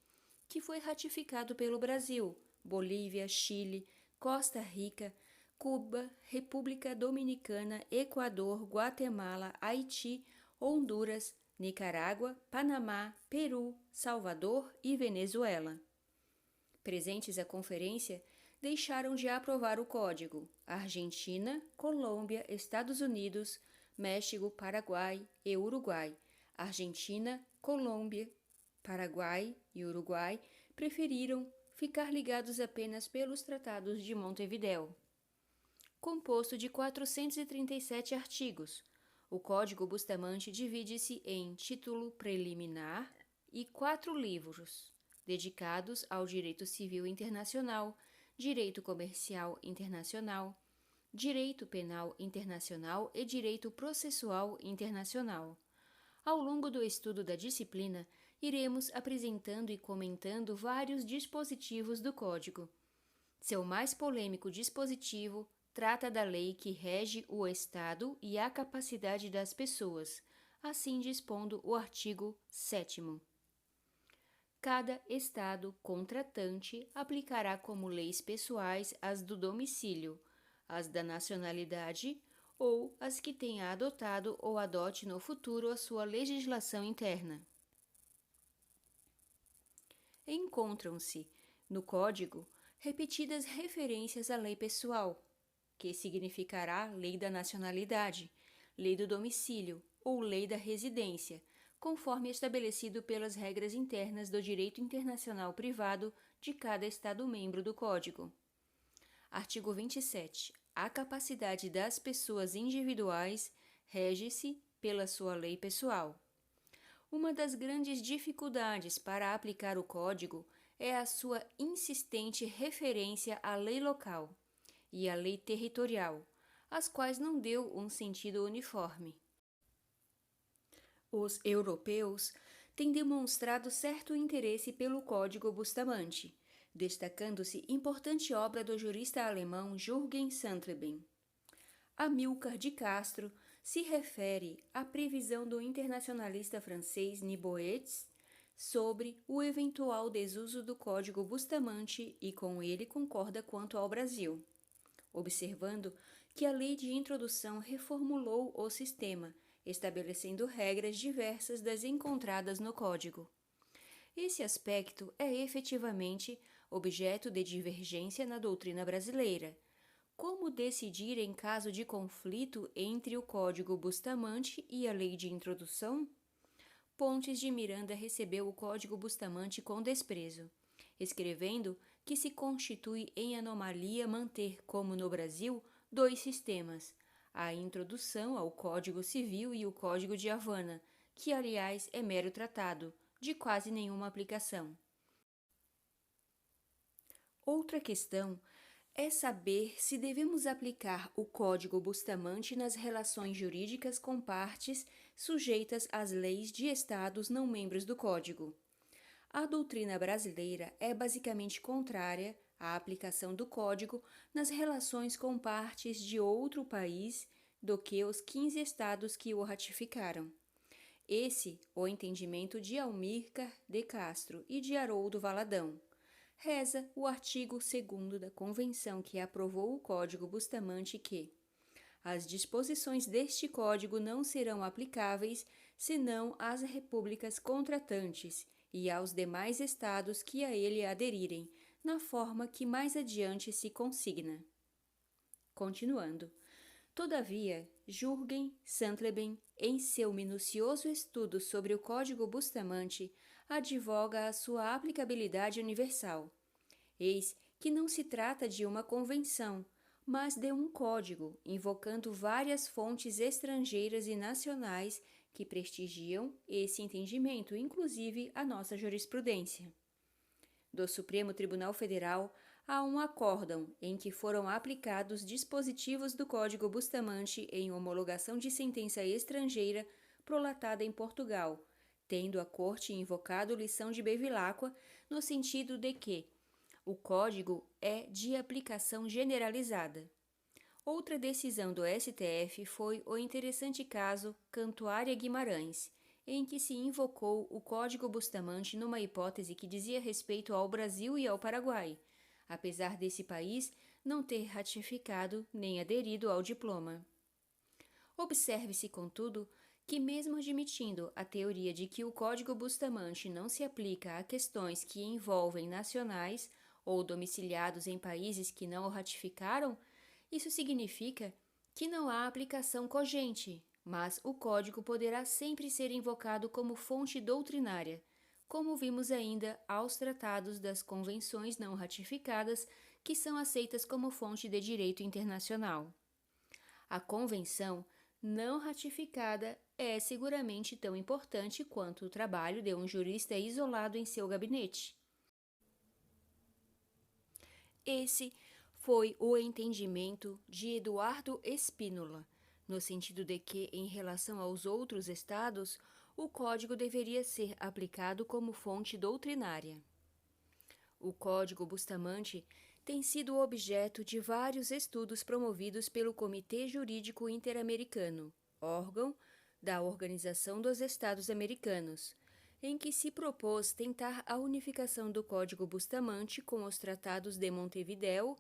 que foi ratificado pelo Brasil, Bolívia, Chile, Costa Rica, Cuba, República Dominicana, Equador, Guatemala, Haiti, Honduras, Nicarágua, Panamá, Peru, Salvador e Venezuela. Presentes à conferência, deixaram de aprovar o Código Argentina, Colômbia, Estados Unidos, México, Paraguai e Uruguai. Argentina, Colômbia, Paraguai e Uruguai preferiram ficar ligados apenas pelos Tratados de Montevidéu. Composto de 437 artigos, o Código Bustamante divide-se em título preliminar e 4 livros, dedicados ao direito civil internacional, direito comercial internacional, direito penal internacional e direito processual internacional. Ao longo do estudo da disciplina, iremos apresentando e comentando vários dispositivos do Código. Seu mais polêmico dispositivo trata da lei que rege o Estado e a capacidade das pessoas, assim dispondo o artigo 7º. Cada Estado contratante aplicará como leis pessoais as do domicílio, as da nacionalidade ou as que tenha adotado ou adote no futuro a sua legislação interna. Encontram-se, no Código, repetidas referências à lei pessoal, que significará lei da nacionalidade, lei do domicílio ou lei da residência, conforme estabelecido pelas regras internas do direito internacional privado de cada Estado-membro do Código. Artigo 27. A capacidade das pessoas individuais rege-se pela sua lei pessoal. Uma das grandes dificuldades para aplicar o Código é a sua insistente referência à lei local e à lei territorial, às quais não deu um sentido uniforme. Os europeus têm demonstrado certo interesse pelo Código Bustamante, destacando-se importante obra do jurista alemão Jürgen Santleben. Amilcar de Castro se refere à previsão do internacionalista francês Niboets sobre o eventual desuso do Código Bustamante e com ele concorda quanto ao Brasil, observando que a lei de introdução reformulou o sistema, estabelecendo regras diversas das encontradas no Código. Esse aspecto é efetivamente objeto de divergência na doutrina brasileira. Como decidir em caso de conflito entre o Código Bustamante e a lei de introdução? Pontes de Miranda recebeu o Código Bustamante com desprezo, escrevendo que se constitui em anomalia manter, como no Brasil, 2 sistemas, a introdução ao Código Civil e o Código de Havana, que, aliás, é mero tratado, de quase nenhuma aplicação. Outra questão é saber se devemos aplicar o Código Bustamante nas relações jurídicas com partes sujeitas às leis de estados não membros do Código. A doutrina brasileira é basicamente contrária à aplicação do Código nas relações com partes de outro país do que os 15 estados que o ratificaram. Esse, o entendimento de Almícar de Castro e de Haroldo Valadão. Reza o artigo 2º da Convenção que aprovou o Código Bustamante que as disposições deste Código não serão aplicáveis senão às repúblicas contratantes e aos demais estados que a ele aderirem, na forma que mais adiante se consigna. Continuando. Todavia, Jürgen Santleben, em seu minucioso estudo sobre o Código Bustamante, advoga a sua aplicabilidade universal. Eis que não se trata de uma convenção, mas de um código, invocando várias fontes estrangeiras e nacionais que prestigiam esse entendimento, inclusive a nossa jurisprudência. Do Supremo Tribunal Federal há um acórdão em que foram aplicados dispositivos do Código Bustamante em homologação de sentença estrangeira prolatada em Portugal, tendo a Corte invocado lição de Bevilacqua no sentido de que o Código é de aplicação generalizada. Outra decisão do STF foi o interessante caso Cantuária Guimarães, em que se invocou o Código Bustamante numa hipótese que dizia respeito ao Brasil e ao Paraguai, apesar desse país não ter ratificado nem aderido ao diploma. Observe-se, contudo, que mesmo admitindo a teoria de que o Código Bustamante não se aplica a questões que envolvem nacionais ou domiciliados em países que não o ratificaram, isso significa que não há aplicação cogente, mas o Código poderá sempre ser invocado como fonte doutrinária, como vimos ainda aos tratados das convenções não ratificadas que são aceitas como fonte de direito internacional. A convenção não ratificada é seguramente tão importante quanto o trabalho de um jurista isolado em seu gabinete. Esse foi o entendimento de Eduardo Spínola, no sentido de que, em relação aos outros estados, o Código deveria ser aplicado como fonte doutrinária. O Código Bustamante tem sido objeto de vários estudos promovidos pelo Comitê Jurídico Interamericano, órgão da Organização dos Estados Americanos, em que se propôs tentar a unificação do Código Bustamante com os tratados de Montevideo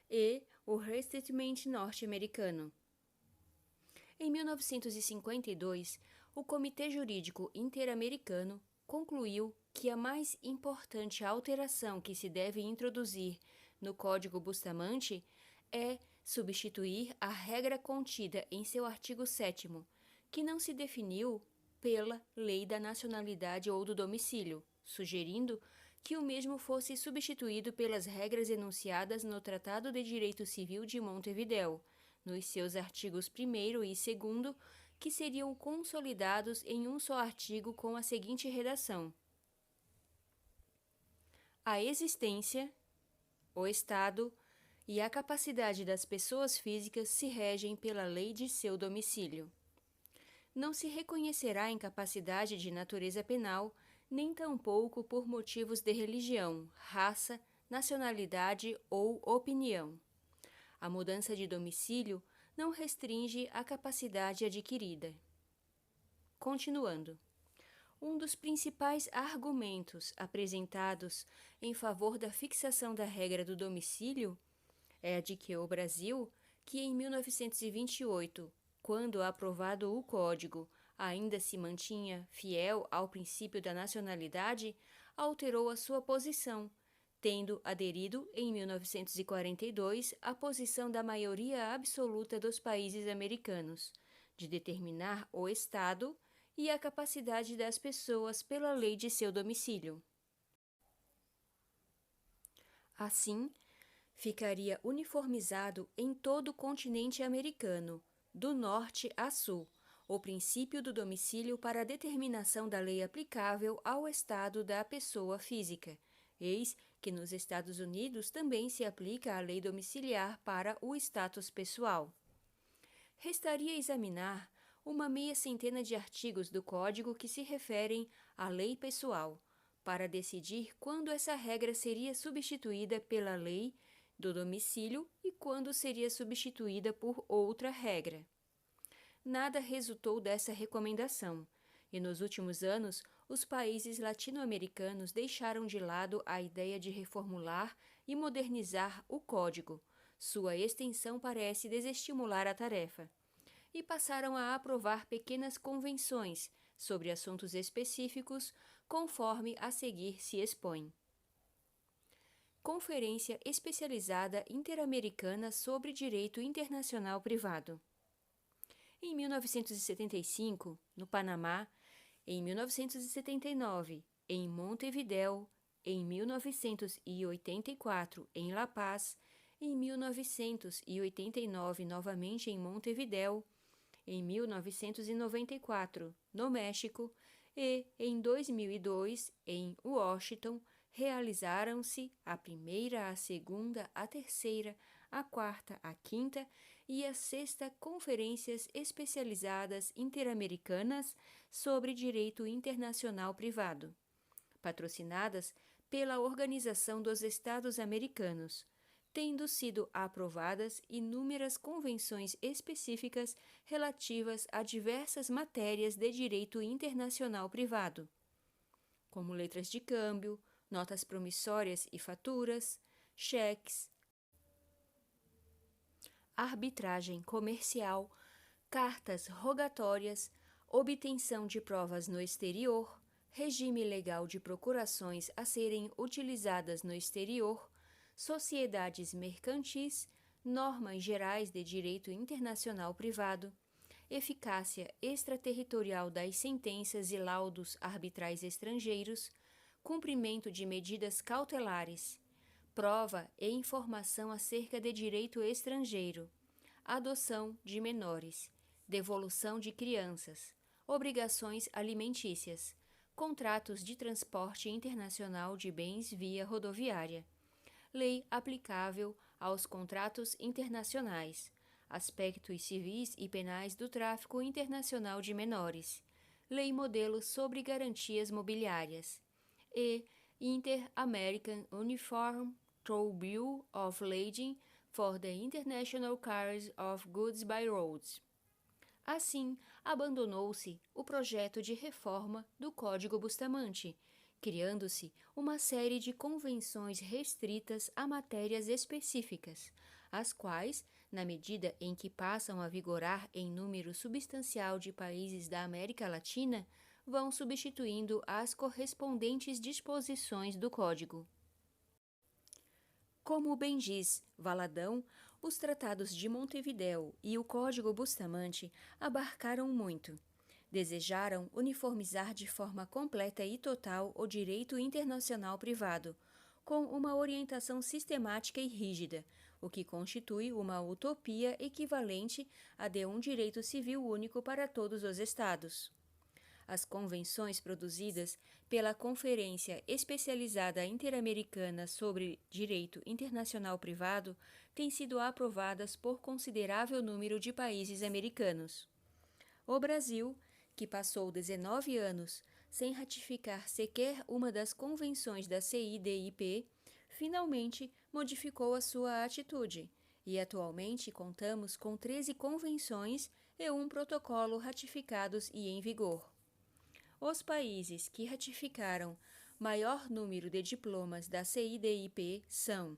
e o Restatement norte-americano. Em 1952, o Comitê Jurídico Interamericano concluiu que a mais importante alteração que se deve introduzir no Código Bustamante é substituir a regra contida em seu artigo 7º, que não se definiu pela lei da nacionalidade ou do domicílio, sugerindo que o mesmo fosse substituído pelas regras enunciadas no Tratado de Direito Civil de Montevideo, nos seus artigos 1º e 2º, que seriam consolidados em um só artigo com a seguinte redação: a existência, o estado e a capacidade das pessoas físicas se regem pela lei de seu domicílio. Não se reconhecerá incapacidade de natureza penal, nem tampouco por motivos de religião, raça, nacionalidade ou opinião. A mudança de domicílio não restringe a capacidade adquirida. Continuando. Um dos principais argumentos apresentados em favor da fixação da regra do domicílio é a de que o Brasil, que em 1928, quando aprovado o Código, ainda se mantinha fiel ao princípio da nacionalidade, alterou a sua posição, tendo aderido em 1942 à posição da maioria absoluta dos países americanos, de determinar o Estado e a capacidade das pessoas pela lei de seu domicílio. Assim, ficaria uniformizado em todo o continente americano, do norte a sul, o princípio do domicílio para a determinação da lei aplicável ao estado da pessoa física. Eis que nos Estados Unidos também se aplica a lei domiciliar para o status pessoal. Restaria examinar uma meia centena de artigos do Código que se referem à lei pessoal, para decidir quando essa regra seria substituída pela lei do domicílio e quando seria substituída por outra regra. Nada resultou dessa recomendação, e nos últimos anos, os países latino-americanos deixaram de lado a ideia de reformular e modernizar o Código. Sua extensão parece desestimular a tarefa. E passaram a aprovar pequenas convenções sobre assuntos específicos, conforme a seguir se expõe. Conferência Especializada Interamericana sobre Direito Internacional Privado. Em 1975, no Panamá, em 1979, em Montevidéu, em 1984, em La Paz, em 1989, novamente em Montevidéu, em 1994, no México, e, em 2002, em Washington, realizaram-se a primeira, a segunda, a terceira, a quarta, a quinta e a sexta conferências especializadas interamericanas sobre direito internacional privado, patrocinadas pela Organização dos Estados Americanos, tendo sido aprovadas inúmeras convenções específicas relativas a diversas matérias de direito internacional privado, como letras de câmbio, notas promissórias e faturas, cheques, arbitragem comercial, cartas rogatórias, obtenção de provas no exterior, regime legal de procurações a serem utilizadas no exterior, sociedades mercantis, normas gerais de direito internacional privado, eficácia extraterritorial das sentenças e laudos arbitrais estrangeiros, cumprimento de medidas cautelares, prova e informação acerca de direito estrangeiro, adoção de menores, devolução de crianças, obrigações alimentícias, contratos de transporte internacional de bens via rodoviária, lei aplicável aos contratos internacionais, aspectos civis e penais do tráfico internacional de menores, lei modelo sobre garantias mobiliárias e Inter-American Uniform Toll Bill of Lading for the International Carriage of Goods by Roads. Assim, abandonou-se o projeto de reforma do Código Bustamante, criando-se uma série de convenções restritas a matérias específicas, as quais, na medida em que passam a vigorar em número substancial de países da América Latina, vão substituindo as correspondentes disposições do Código. Como bem diz Valadão, os tratados de Montevidéu e o Código Bustamante abarcaram muito. Desejaram uniformizar de forma completa e total o direito internacional privado, com uma orientação sistemática e rígida, o que constitui uma utopia equivalente à de um direito civil único para todos os Estados. As convenções produzidas pela Conferência Especializada Interamericana sobre Direito Internacional Privado têm sido aprovadas por considerável número de países americanos. O Brasil, que passou 19 anos sem ratificar sequer uma das convenções da CIDIP, finalmente modificou a sua atitude, e atualmente contamos com 13 convenções e um protocolo ratificados e em vigor. Os países que ratificaram maior número de diplomas da CIDIP são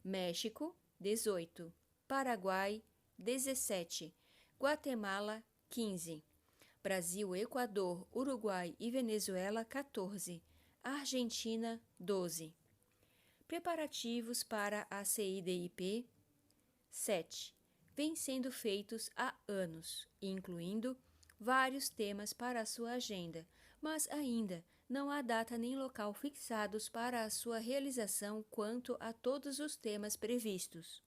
México, 18, Paraguai, 17, Guatemala, 15, Brasil, Equador, Uruguai e Venezuela, 14, Argentina, 12. Preparativos para a CIDIP, 7. Vêm sendo feitos há anos, incluindo vários temas para a sua agenda, mas ainda não há data nem local fixados para a sua realização quanto a todos os temas previstos.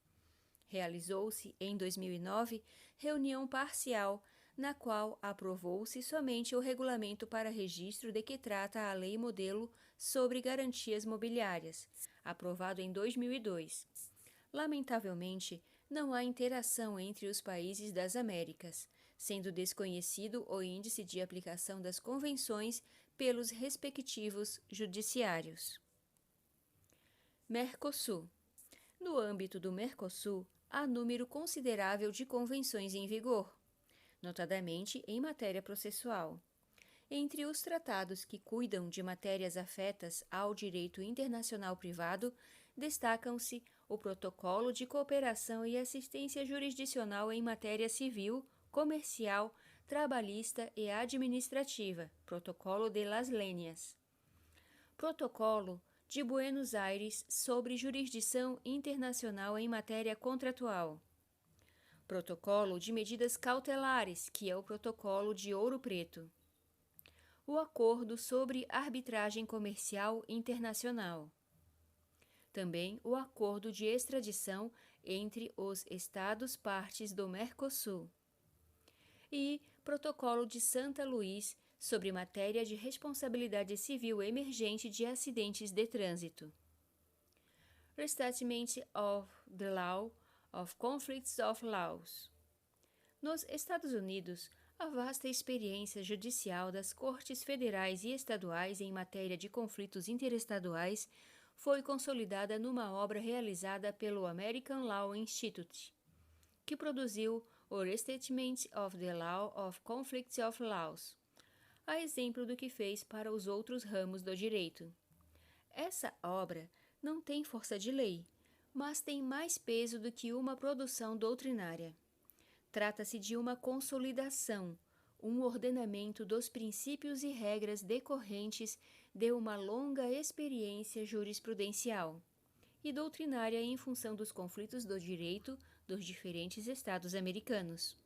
Realizou-se, em 2009, reunião parcial, na qual aprovou-se somente o regulamento para registro de que trata a Lei Modelo sobre Garantias Mobiliárias, aprovado em 2002. Lamentavelmente, não há interação entre os países das Américas, sendo desconhecido o índice de aplicação das convenções pelos respectivos judiciários. Mercosul. No âmbito do Mercosul, há número considerável de convenções em vigor, notadamente em matéria processual. Entre os tratados que cuidam de matérias afetas ao direito internacional privado, destacam-se o Protocolo de Cooperação e Assistência Jurisdicional em Matéria Civil, Comercial, Trabalhista e Administrativa, Protocolo de las Lénias. Protocolo de Buenos Aires sobre Jurisdição Internacional em Matéria Contratual. Protocolo de Medidas Cautelares, que é o Protocolo de Ouro Preto. O Acordo sobre Arbitragem Comercial Internacional. Também o Acordo de Extradição entre os Estados-partes do Mercosul. E Protocolo de Santa Luz sobre matéria de responsabilidade civil emergente de acidentes de trânsito. Restatement of the Law of Conflicts of Laws. Nos Estados Unidos, a vasta experiência judicial das Cortes Federais e Estaduais em matéria de conflitos interestaduais foi consolidada numa obra realizada pelo American Law Institute, que produziu o Restatement of the Law of Conflicts of Laws, a exemplo do que fez para os outros ramos do direito. Essa obra não tem força de lei, mas tem mais peso do que uma produção doutrinária. Trata-se de uma consolidação, um ordenamento dos princípios e regras decorrentes de uma longa experiência jurisprudencial e doutrinária em função dos conflitos do direito dos diferentes estados americanos.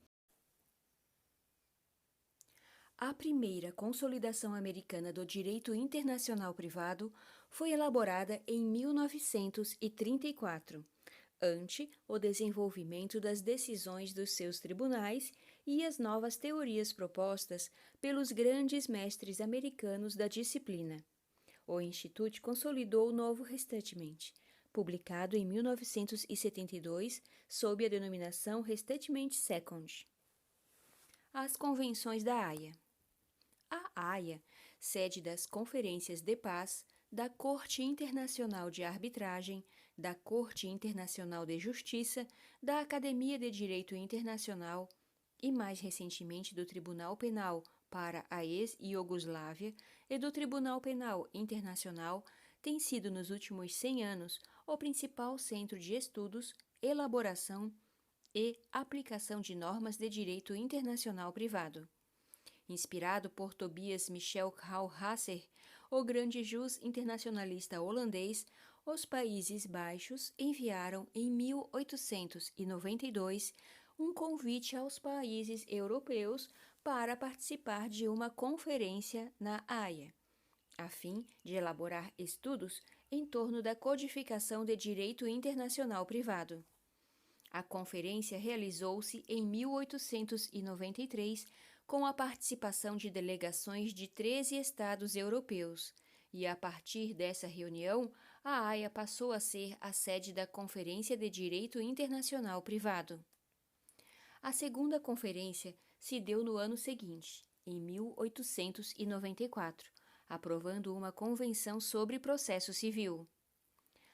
A primeira consolidação americana do direito internacional privado foi elaborada em 1934, ante o desenvolvimento das decisões dos seus tribunais e as novas teorias propostas pelos grandes mestres americanos da disciplina. O Instituto consolidou o novo Restatement, publicado em 1972 sob a denominação Restatement Second. As Convenções da Haia. A Haia, sede das Conferências de Paz, da Corte Internacional de Arbitragem, da Corte Internacional de Justiça, da Academia de Direito Internacional e, mais recentemente, do Tribunal Penal para a ex-Iugoslávia e do Tribunal Penal Internacional, tem sido nos últimos 100 anos o principal centro de estudos, elaboração e aplicação de normas de direito internacional privado. Inspirado por Tobias Michel Hauhasser, o grande jus internacionalista holandês, os Países Baixos enviaram em 1892 um convite aos países europeus para participar de uma conferência na Haia, a fim de elaborar estudos em torno da codificação de direito internacional privado. A conferência realizou-se em 1893 com a participação de delegações de 13 estados europeus, e a partir dessa reunião, a Haia passou a ser a sede da Conferência de Direito Internacional Privado. A segunda conferência se deu no ano seguinte, em 1894, aprovando uma convenção sobre processo civil.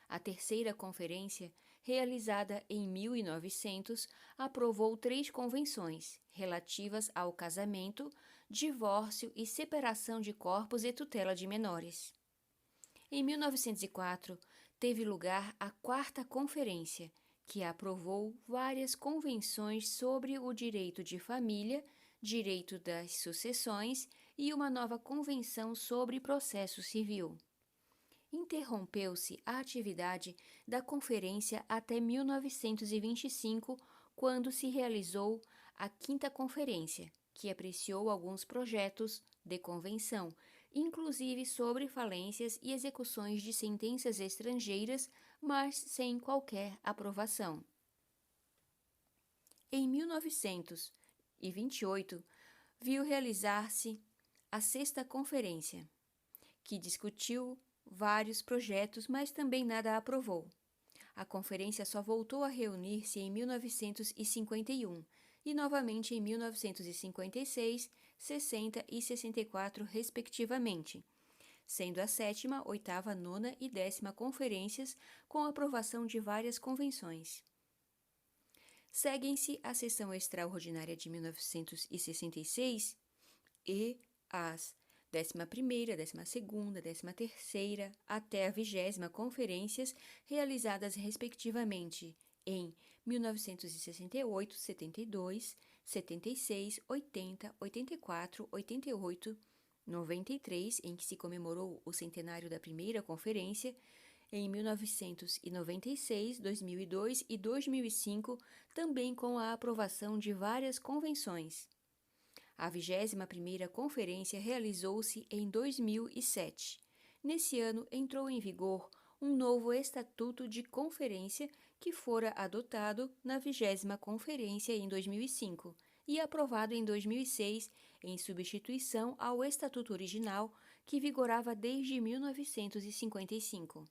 A terceira conferência, realizada em 1900, aprovou 3 convenções relativas ao casamento, divórcio e separação de corpos e tutela de menores. Em 1904, teve lugar a quarta conferência, que aprovou várias convenções sobre o direito de família, direito das sucessões e uma nova convenção sobre processo civil. Interrompeu-se a atividade da conferência até 1925, quando se realizou a quinta conferência, que apreciou alguns projetos de convenção, inclusive sobre falências e execuções de sentenças estrangeiras, mas sem qualquer aprovação. Em 1928, viu realizar-se a sexta conferência, que discutiu vários projetos, mas também nada aprovou. A conferência só voltou a reunir-se em 1951, e novamente em 1956, 60 e 64, respectivamente, sendo a 7ª, 8ª, 9ª e 10ª conferências com aprovação de várias convenções. Seguem-se a sessão extraordinária de 1966 e as 11ª, 12ª, 13ª até a 20ª conferências realizadas respectivamente em 1968, 72, 76, 80, 84, 88, 93, em que se comemorou o centenário da primeira conferência, em 1996, 2002 e 2005, também com a aprovação de várias convenções. A 21ª conferência realizou-se em 2007. Nesse ano entrou em vigor um novo Estatuto de Conferência que fora adotado na 20ª conferência em 2005 e aprovado em 2006 em substituição ao Estatuto original que vigorava desde 1955.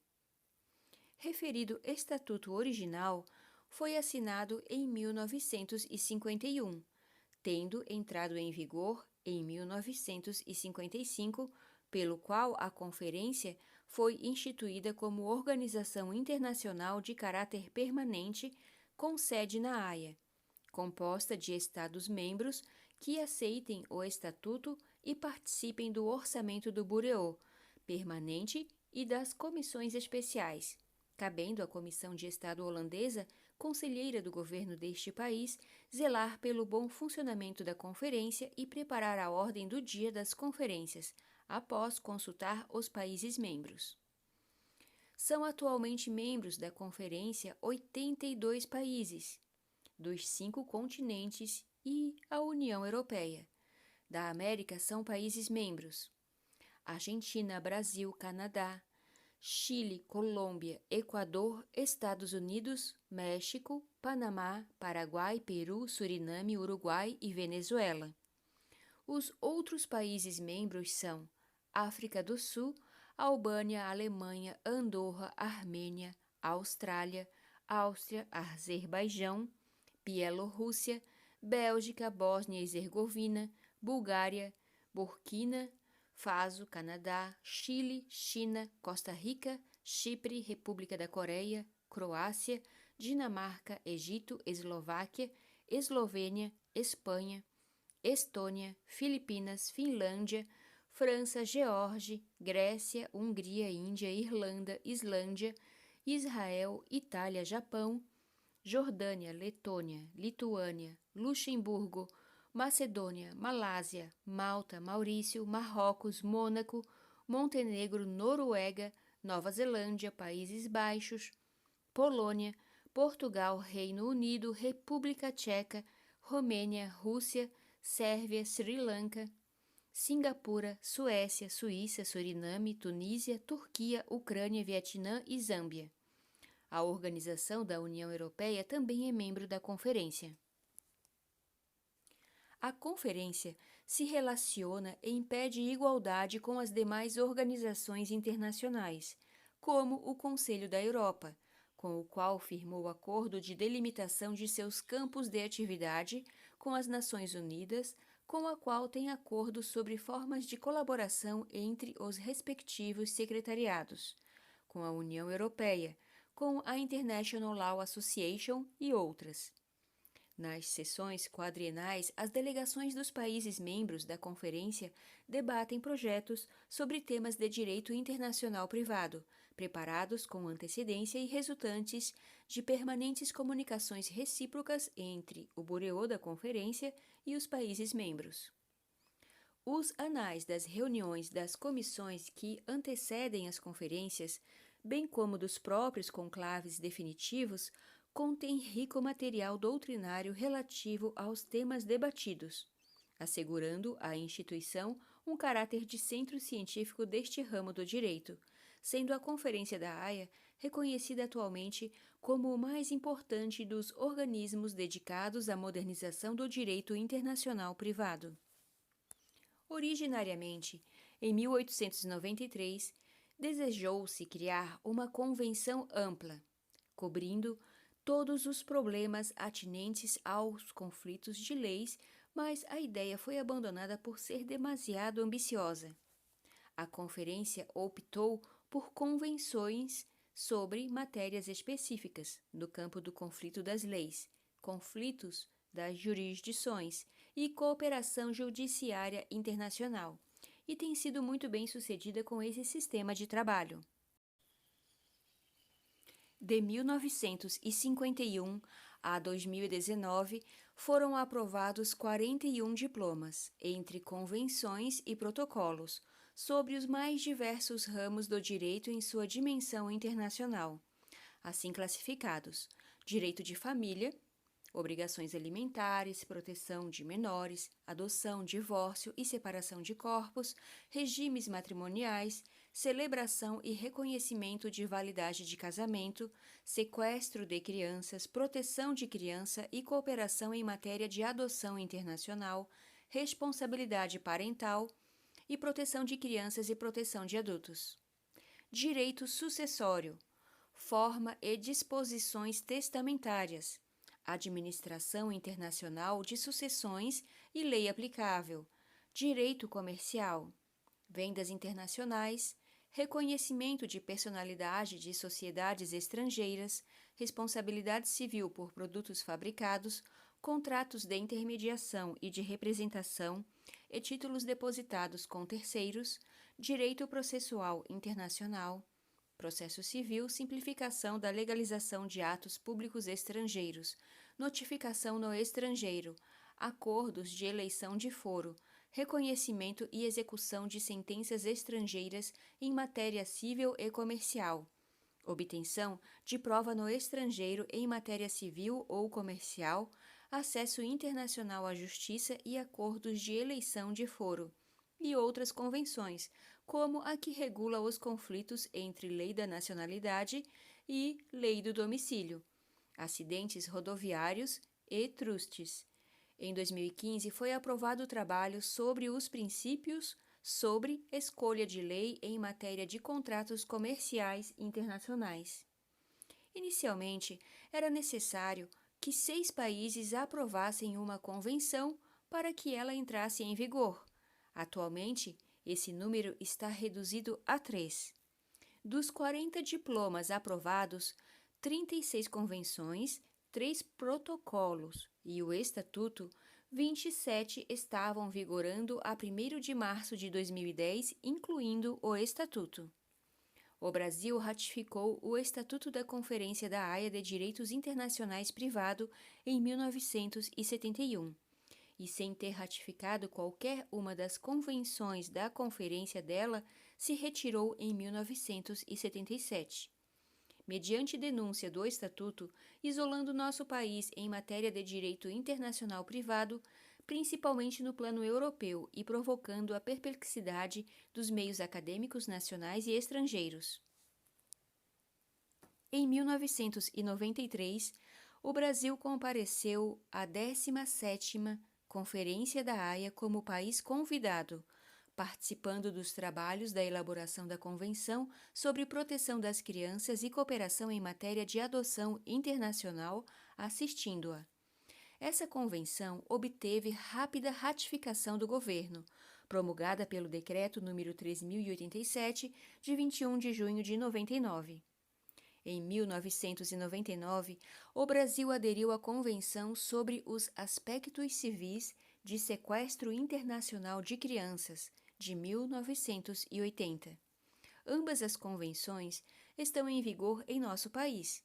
Referido Estatuto original foi assinado em 1951, tendo entrado em vigor em 1955, pelo qual a Conferência foi instituída como organização internacional de caráter permanente com sede na Haia, composta de Estados-membros que aceitem o Estatuto e participem do orçamento do Bureau permanente e das comissões especiais, cabendo à Comissão de Estado holandesa, conselheira do governo deste país, zelar pelo bom funcionamento da conferência e preparar a ordem do dia das conferências, após consultar os países membros. São atualmente membros da conferência 82 países, dos 5 continentes e a União Europeia. Da América são países membros: Argentina, Brasil, Canadá, Chile, Colômbia, Equador, Estados Unidos, México, Panamá, Paraguai, Peru, Suriname, Uruguai e Venezuela. Os outros países membros são África do Sul, Albânia, Alemanha, Andorra, Armênia, Austrália, Áustria, Azerbaijão, Bielorrússia, Bélgica, Bósnia e Herzegovina, Bulgária, Burkina Faso, Canadá, Chile, China, Costa Rica, Chipre, República da Coreia, Croácia, Dinamarca, Egito, Eslováquia, Eslovênia, Espanha, Estônia, Filipinas, Finlândia, França, Geórgia, Grécia, Hungria, Índia, Irlanda, Islândia, Israel, Itália, Japão, Jordânia, Letônia, Lituânia, Luxemburgo, Macedônia, Malásia, Malta, Maurício, Marrocos, Mônaco, Montenegro, Noruega, Nova Zelândia, Países Baixos, Polônia, Portugal, Reino Unido, República Tcheca, Romênia, Rússia, Sérvia, Sri Lanka, Singapura, Suécia, Suíça, Suriname, Tunísia, Turquia, Ucrânia, Vietnã e Zâmbia. A Organização da União Europeia também é membro da conferência. A conferência se relaciona em pé de igualdade com as demais organizações internacionais, como o Conselho da Europa, com o qual firmou acordo de delimitação de seus campos de atividade com as Nações Unidas, com a qual tem acordo sobre formas de colaboração entre os respectivos secretariados, com a União Europeia, com a International Law Association e outras. Nas sessões quadrienais, as delegações dos países membros da conferência debatem projetos sobre temas de direito internacional privado, preparados com antecedência e resultantes de permanentes comunicações recíprocas entre o Bureau da Conferência e os países membros. Os anais das reuniões das comissões que antecedem as conferências, bem como dos próprios conclaves definitivos, contém rico material doutrinário relativo aos temas debatidos, assegurando à instituição um caráter de centro científico deste ramo do direito, sendo a Conferência da Haia reconhecida atualmente como o mais importante dos organismos dedicados à modernização do direito internacional privado. Originariamente, em 1893, desejou-se criar uma convenção ampla, cobrindo todos os problemas atinentes aos conflitos de leis, mas a ideia foi abandonada por ser demasiado ambiciosa. A conferência optou por convenções sobre matérias específicas no campo do conflito das leis, conflitos das jurisdições e cooperação judiciária internacional, e tem sido muito bem sucedida com esse sistema de trabalho. De 1951 a 2019, foram aprovados 41 diplomas, entre convenções e protocolos, sobre os mais diversos ramos do direito em sua dimensão internacional, assim classificados: direito de família, obrigações alimentares, proteção de menores, adoção, divórcio e separação de corpos, regimes matrimoniais, celebração e reconhecimento de validade de casamento, sequestro de crianças, proteção de criança e cooperação em matéria de adoção internacional, responsabilidade parental e proteção de crianças e proteção de adultos. Direito sucessório, forma e disposições testamentárias, administração internacional de sucessões e lei aplicável, direito comercial, vendas internacionais, reconhecimento de personalidade de sociedades estrangeiras, responsabilidade civil por produtos fabricados, contratos de intermediação e de representação e títulos depositados com terceiros, direito processual internacional, processo civil, simplificação da legalização de atos públicos estrangeiros, notificação no estrangeiro, acordos de eleição de foro, reconhecimento e execução de sentenças estrangeiras em matéria civil e comercial, obtenção de prova no estrangeiro em matéria civil ou comercial, acesso internacional à justiça e acordos de eleição de foro, e outras convenções, como a que regula os conflitos entre lei da nacionalidade e lei do domicílio, acidentes rodoviários e trustes. Em 2015, foi aprovado o trabalho sobre os princípios sobre escolha de lei em matéria de contratos comerciais internacionais. Inicialmente, era necessário que 6 países aprovassem uma convenção para que ela entrasse em vigor. Atualmente, esse número está reduzido a 3. Dos 40 diplomas aprovados, 36 convenções, 3 protocolos e o Estatuto, 27 estavam vigorando a 1º de março de 2010, incluindo o Estatuto. O Brasil ratificou o Estatuto da Conferência da Haia de Direitos Internacionais Privado em 1971. E sem ter ratificado qualquer uma das convenções da conferência dela, se retirou em 1977. Mediante denúncia do Estatuto, isolando nosso país em matéria de direito internacional privado, principalmente no plano europeu, e provocando a perplexidade dos meios acadêmicos nacionais e estrangeiros. Em 1993, o Brasil compareceu à 17ª Conferência da Haia como país convidado, participando dos trabalhos da elaboração da Convenção sobre Proteção das Crianças e Cooperação em Matéria de Adoção Internacional, assistindo-a. Essa convenção obteve rápida ratificação do governo, promulgada pelo Decreto número 3087, de 21 de junho de 99. Em 1999, o Brasil aderiu à Convenção sobre os Aspectos Civis de Sequestro Internacional de Crianças, de 1980. Ambas as convenções estão em vigor em nosso país.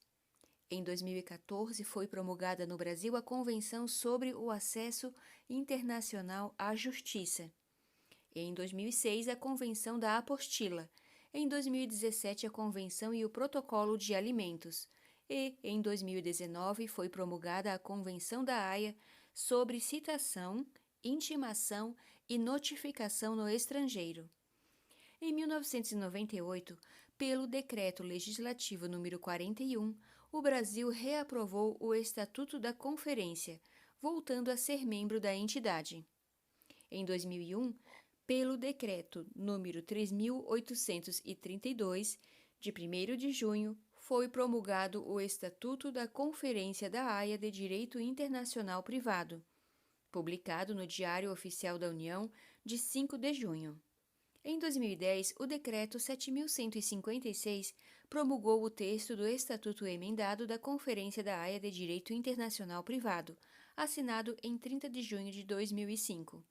Em 2014, foi promulgada no Brasil a Convenção sobre o Acesso Internacional à Justiça. Em 2006, a Convenção da Apostila. Em 2017, a Convenção e o Protocolo de Alimentos. E, em 2019, foi promulgada a Convenção da Haia sobre citação, intimação e notificação no estrangeiro. Em 1998, pelo Decreto Legislativo número 41, o Brasil reaprovou o Estatuto da Conferência, voltando a ser membro da entidade. Em 2001, pelo Decreto número 3.832, de 1º de junho, foi promulgado o Estatuto da Conferência da Haia de Direito Internacional Privado, publicado no Diário Oficial da União de 5 de junho. Em 2010, o Decreto 7.156 promulgou o texto do Estatuto Emendado da Conferência da Haia de Direito Internacional Privado, assinado em 30 de junho de 2005.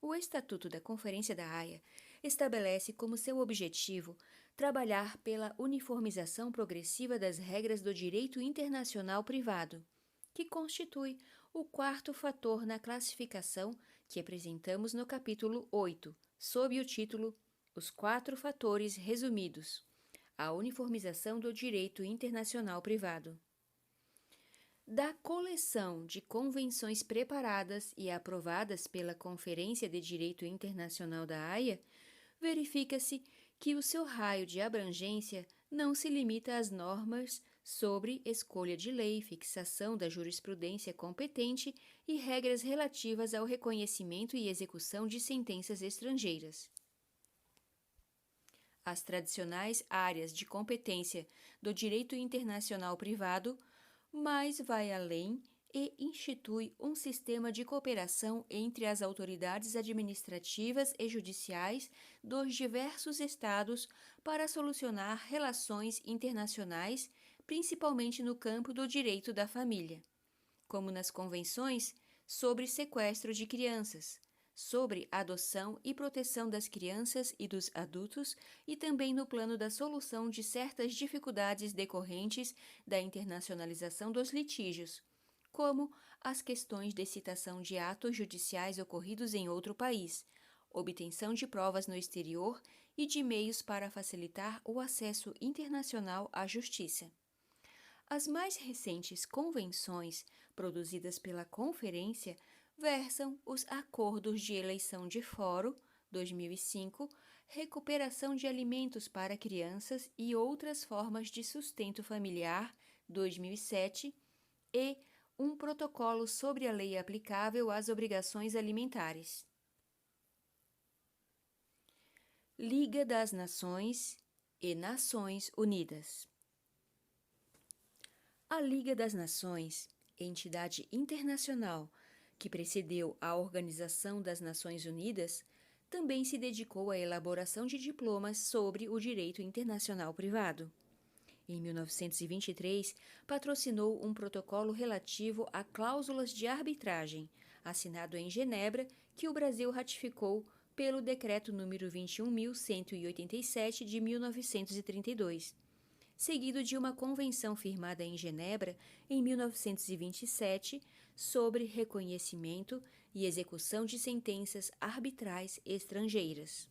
O Estatuto da Conferência da Haia estabelece como seu objetivo trabalhar pela uniformização progressiva das regras do direito internacional privado, que constitui o quarto fator na classificação que apresentamos no capítulo 8, sob o título Os Quatro Fatores Resumidos: a uniformização do direito internacional privado. Da coleção de convenções preparadas e aprovadas pela Conferência de Direito Internacional da Haia, verifica-se que o seu raio de abrangência não se limita às normas sobre escolha de lei, fixação da jurisprudência competente e regras relativas ao reconhecimento e execução de sentenças estrangeiras. As tradicionais áreas de competência do direito internacional privado, mas vai além e institui um sistema de cooperação entre as autoridades administrativas e judiciais dos diversos estados para solucionar relações internacionais, principalmente no campo do direito da família, como nas convenções sobre sequestro de crianças, sobre adoção e proteção das crianças e dos adultos e também no plano da solução de certas dificuldades decorrentes da internacionalização dos litígios, como as questões de citação de atos judiciais ocorridos em outro país, obtenção de provas no exterior e de meios para facilitar o acesso internacional à justiça. As mais recentes convenções produzidas pela Conferência versam os Acordos de Eleição de Foro, 2005, Recuperação de Alimentos para Crianças e Outras Formas de Sustento Familiar, 2007, e um protocolo sobre a lei aplicável às obrigações alimentares. Liga das Nações e Nações Unidas. A Liga das Nações, entidade internacional que precedeu a Organização das Nações Unidas, também se dedicou à elaboração de diplomas sobre o direito internacional privado. Em 1923, patrocinou um protocolo relativo a cláusulas de arbitragem, assinado em Genebra, que o Brasil ratificou pelo Decreto número 21.187 de 1932, seguido de uma convenção firmada em Genebra em 1927 sobre reconhecimento e execução de sentenças arbitrais estrangeiras.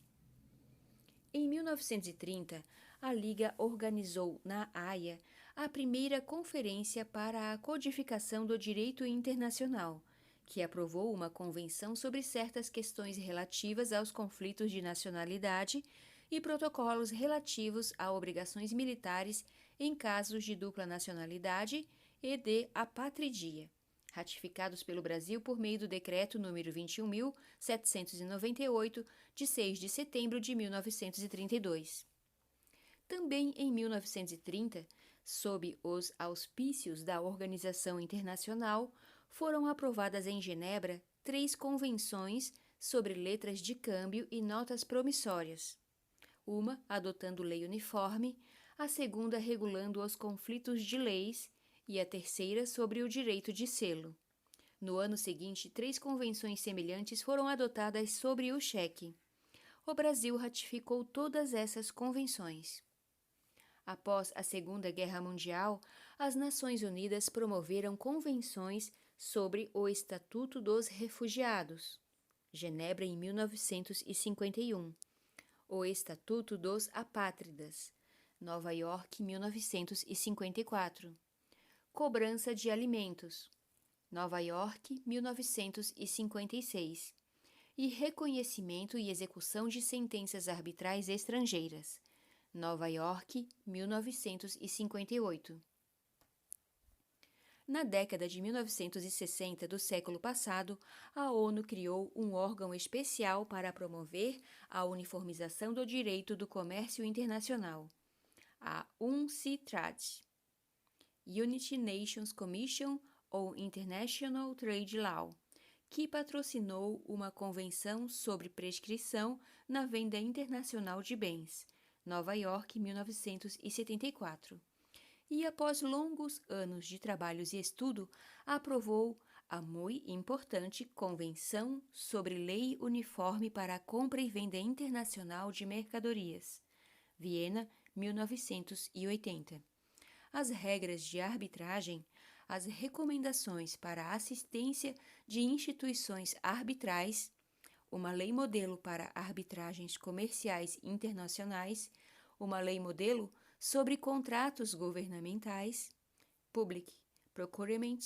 Em 1930, a Liga organizou na Haia a primeira Conferência para a Codificação do Direito Internacional, que aprovou uma convenção sobre certas questões relativas aos conflitos de nacionalidade e protocolos relativos a obrigações militares em casos de dupla nacionalidade e de apatridia, ratificados pelo Brasil por meio do Decreto número 21.798, de 6 de setembro de 1932. Também em 1930, sob os auspícios da Organização Internacional, foram aprovadas em Genebra 3 convenções sobre letras de câmbio e notas promissórias. Uma adotando lei uniforme, a segunda regulando os conflitos de leis e a terceira sobre o direito de selo. No ano seguinte, 3 convenções semelhantes foram adotadas sobre o cheque. O Brasil ratificou todas essas convenções. Após a Segunda Guerra Mundial, as Nações Unidas promoveram convenções sobre o Estatuto dos Refugiados, Genebra em 1951, o Estatuto dos Apátridas, Nova York, 1954, Cobrança de Alimentos, Nova York, 1956, e Reconhecimento e Execução de Sentenças Arbitrais Estrangeiras, Nova York, 1958. Na década de 1960 do século passado, a ONU criou um órgão especial para promover a uniformização do direito do comércio internacional, a UNCITRAD, United Nations Commission on International Trade Law, que patrocinou uma convenção sobre prescrição na venda internacional de bens, Nova York, 1974. E após longos anos de trabalhos e estudo, aprovou a muito importante Convenção sobre Lei Uniforme para a Compra e Venda Internacional de Mercadorias, Viena, 1980. As regras de arbitragem, as recomendações para a assistência de instituições arbitrais, uma lei modelo para arbitragens comerciais internacionais, uma lei modelo sobre contratos governamentais, Public Procurement,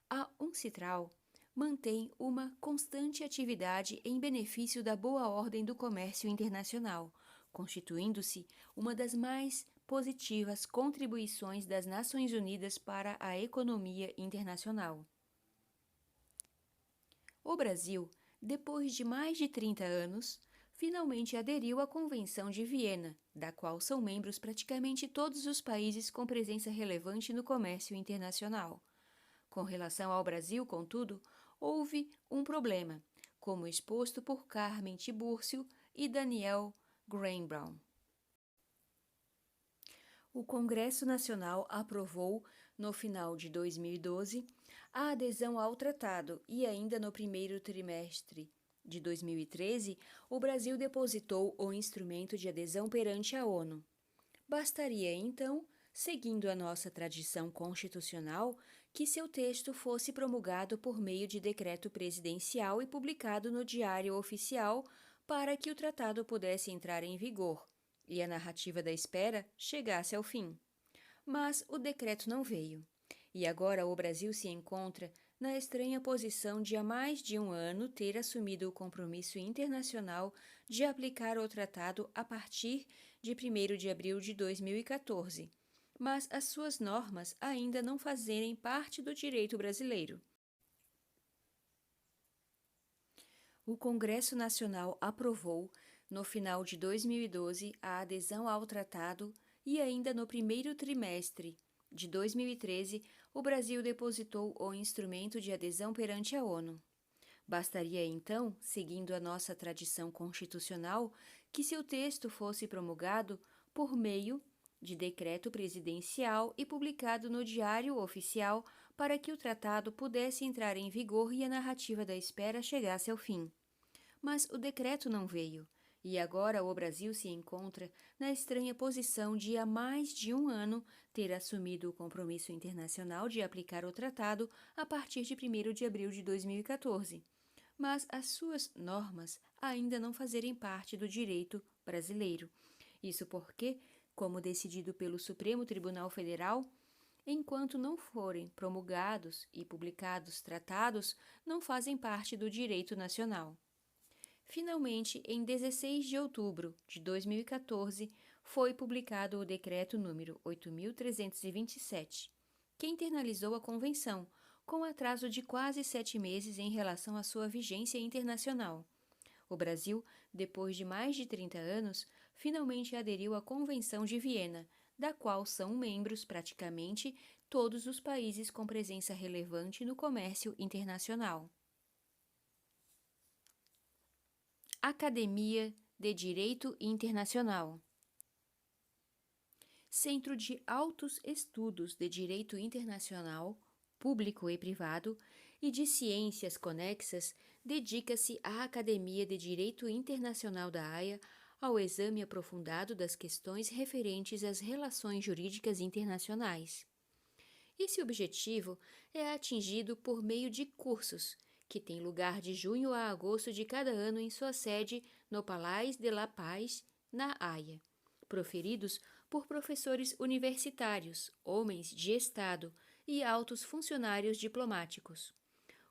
a UNCITRAL mantém uma constante atividade em benefício da boa ordem do comércio internacional, constituindo-se uma das mais positivas contribuições das Nações Unidas para a economia internacional. O Brasil, depois de mais de 30 anos, finalmente aderiu à Convenção de Viena, da qual são membros praticamente todos os países com presença relevante no comércio internacional. Com relação ao Brasil, contudo, houve um problema, como exposto por Carmen Tibúrcio e Daniel Greenbaum. O Congresso Nacional aprovou, no final de 2012, a adesão ao tratado e ainda no primeiro trimestre de 2013, o Brasil depositou o instrumento de adesão perante a ONU. Bastaria, então, seguindo a nossa tradição constitucional, que seu texto fosse promulgado por meio de decreto presidencial e publicado no Diário Oficial para que o tratado pudesse entrar em vigor e a narrativa da espera chegasse ao fim. Mas o decreto não veio, e agora o Brasil se encontra na estranha posição de há mais de um ano ter assumido o compromisso internacional de aplicar o tratado a partir de 1º de abril de 2014, mas as suas normas ainda não fazerem parte do direito brasileiro. O Congresso Nacional aprovou, no final de 2012, a adesão ao tratado e ainda no primeiro trimestre de 2013, o Brasil depositou o instrumento de adesão perante a ONU. Bastaria, então, seguindo a nossa tradição constitucional, que seu texto fosse promulgado por meio de decreto presidencial e publicado no Diário Oficial para que o tratado pudesse entrar em vigor e a narrativa da espera chegasse ao fim. Mas o decreto não veio, e agora o Brasil se encontra na estranha posição de há mais de um ano ter assumido o compromisso internacional de aplicar o tratado a partir de 1º de abril de 2014, mas as suas normas ainda não fazerem parte do direito brasileiro. Isso porque, como decidido pelo Supremo Tribunal Federal, enquanto não forem promulgados e publicados tratados, não fazem parte do direito nacional. Finalmente, em 16 de outubro de 2014, foi publicado o Decreto número 8.327, que internalizou a Convenção, com atraso de quase 7 meses em relação à sua vigência internacional. O Brasil, depois de mais de 30 anos, finalmente aderiu à Convenção de Viena, da qual são membros praticamente todos os países com presença relevante no comércio internacional. Academia de Direito Internacional. Centro de Altos Estudos de Direito Internacional, Público e Privado, e de Ciências Conexas, dedica-se à Academia de Direito Internacional da Haia ao exame aprofundado das questões referentes às relações jurídicas internacionais. Esse objetivo é atingido por meio de cursos, que têm lugar de junho a agosto de cada ano em sua sede no Palais de la Paz, na Haia, proferidos por professores universitários, homens de Estado e altos funcionários diplomáticos.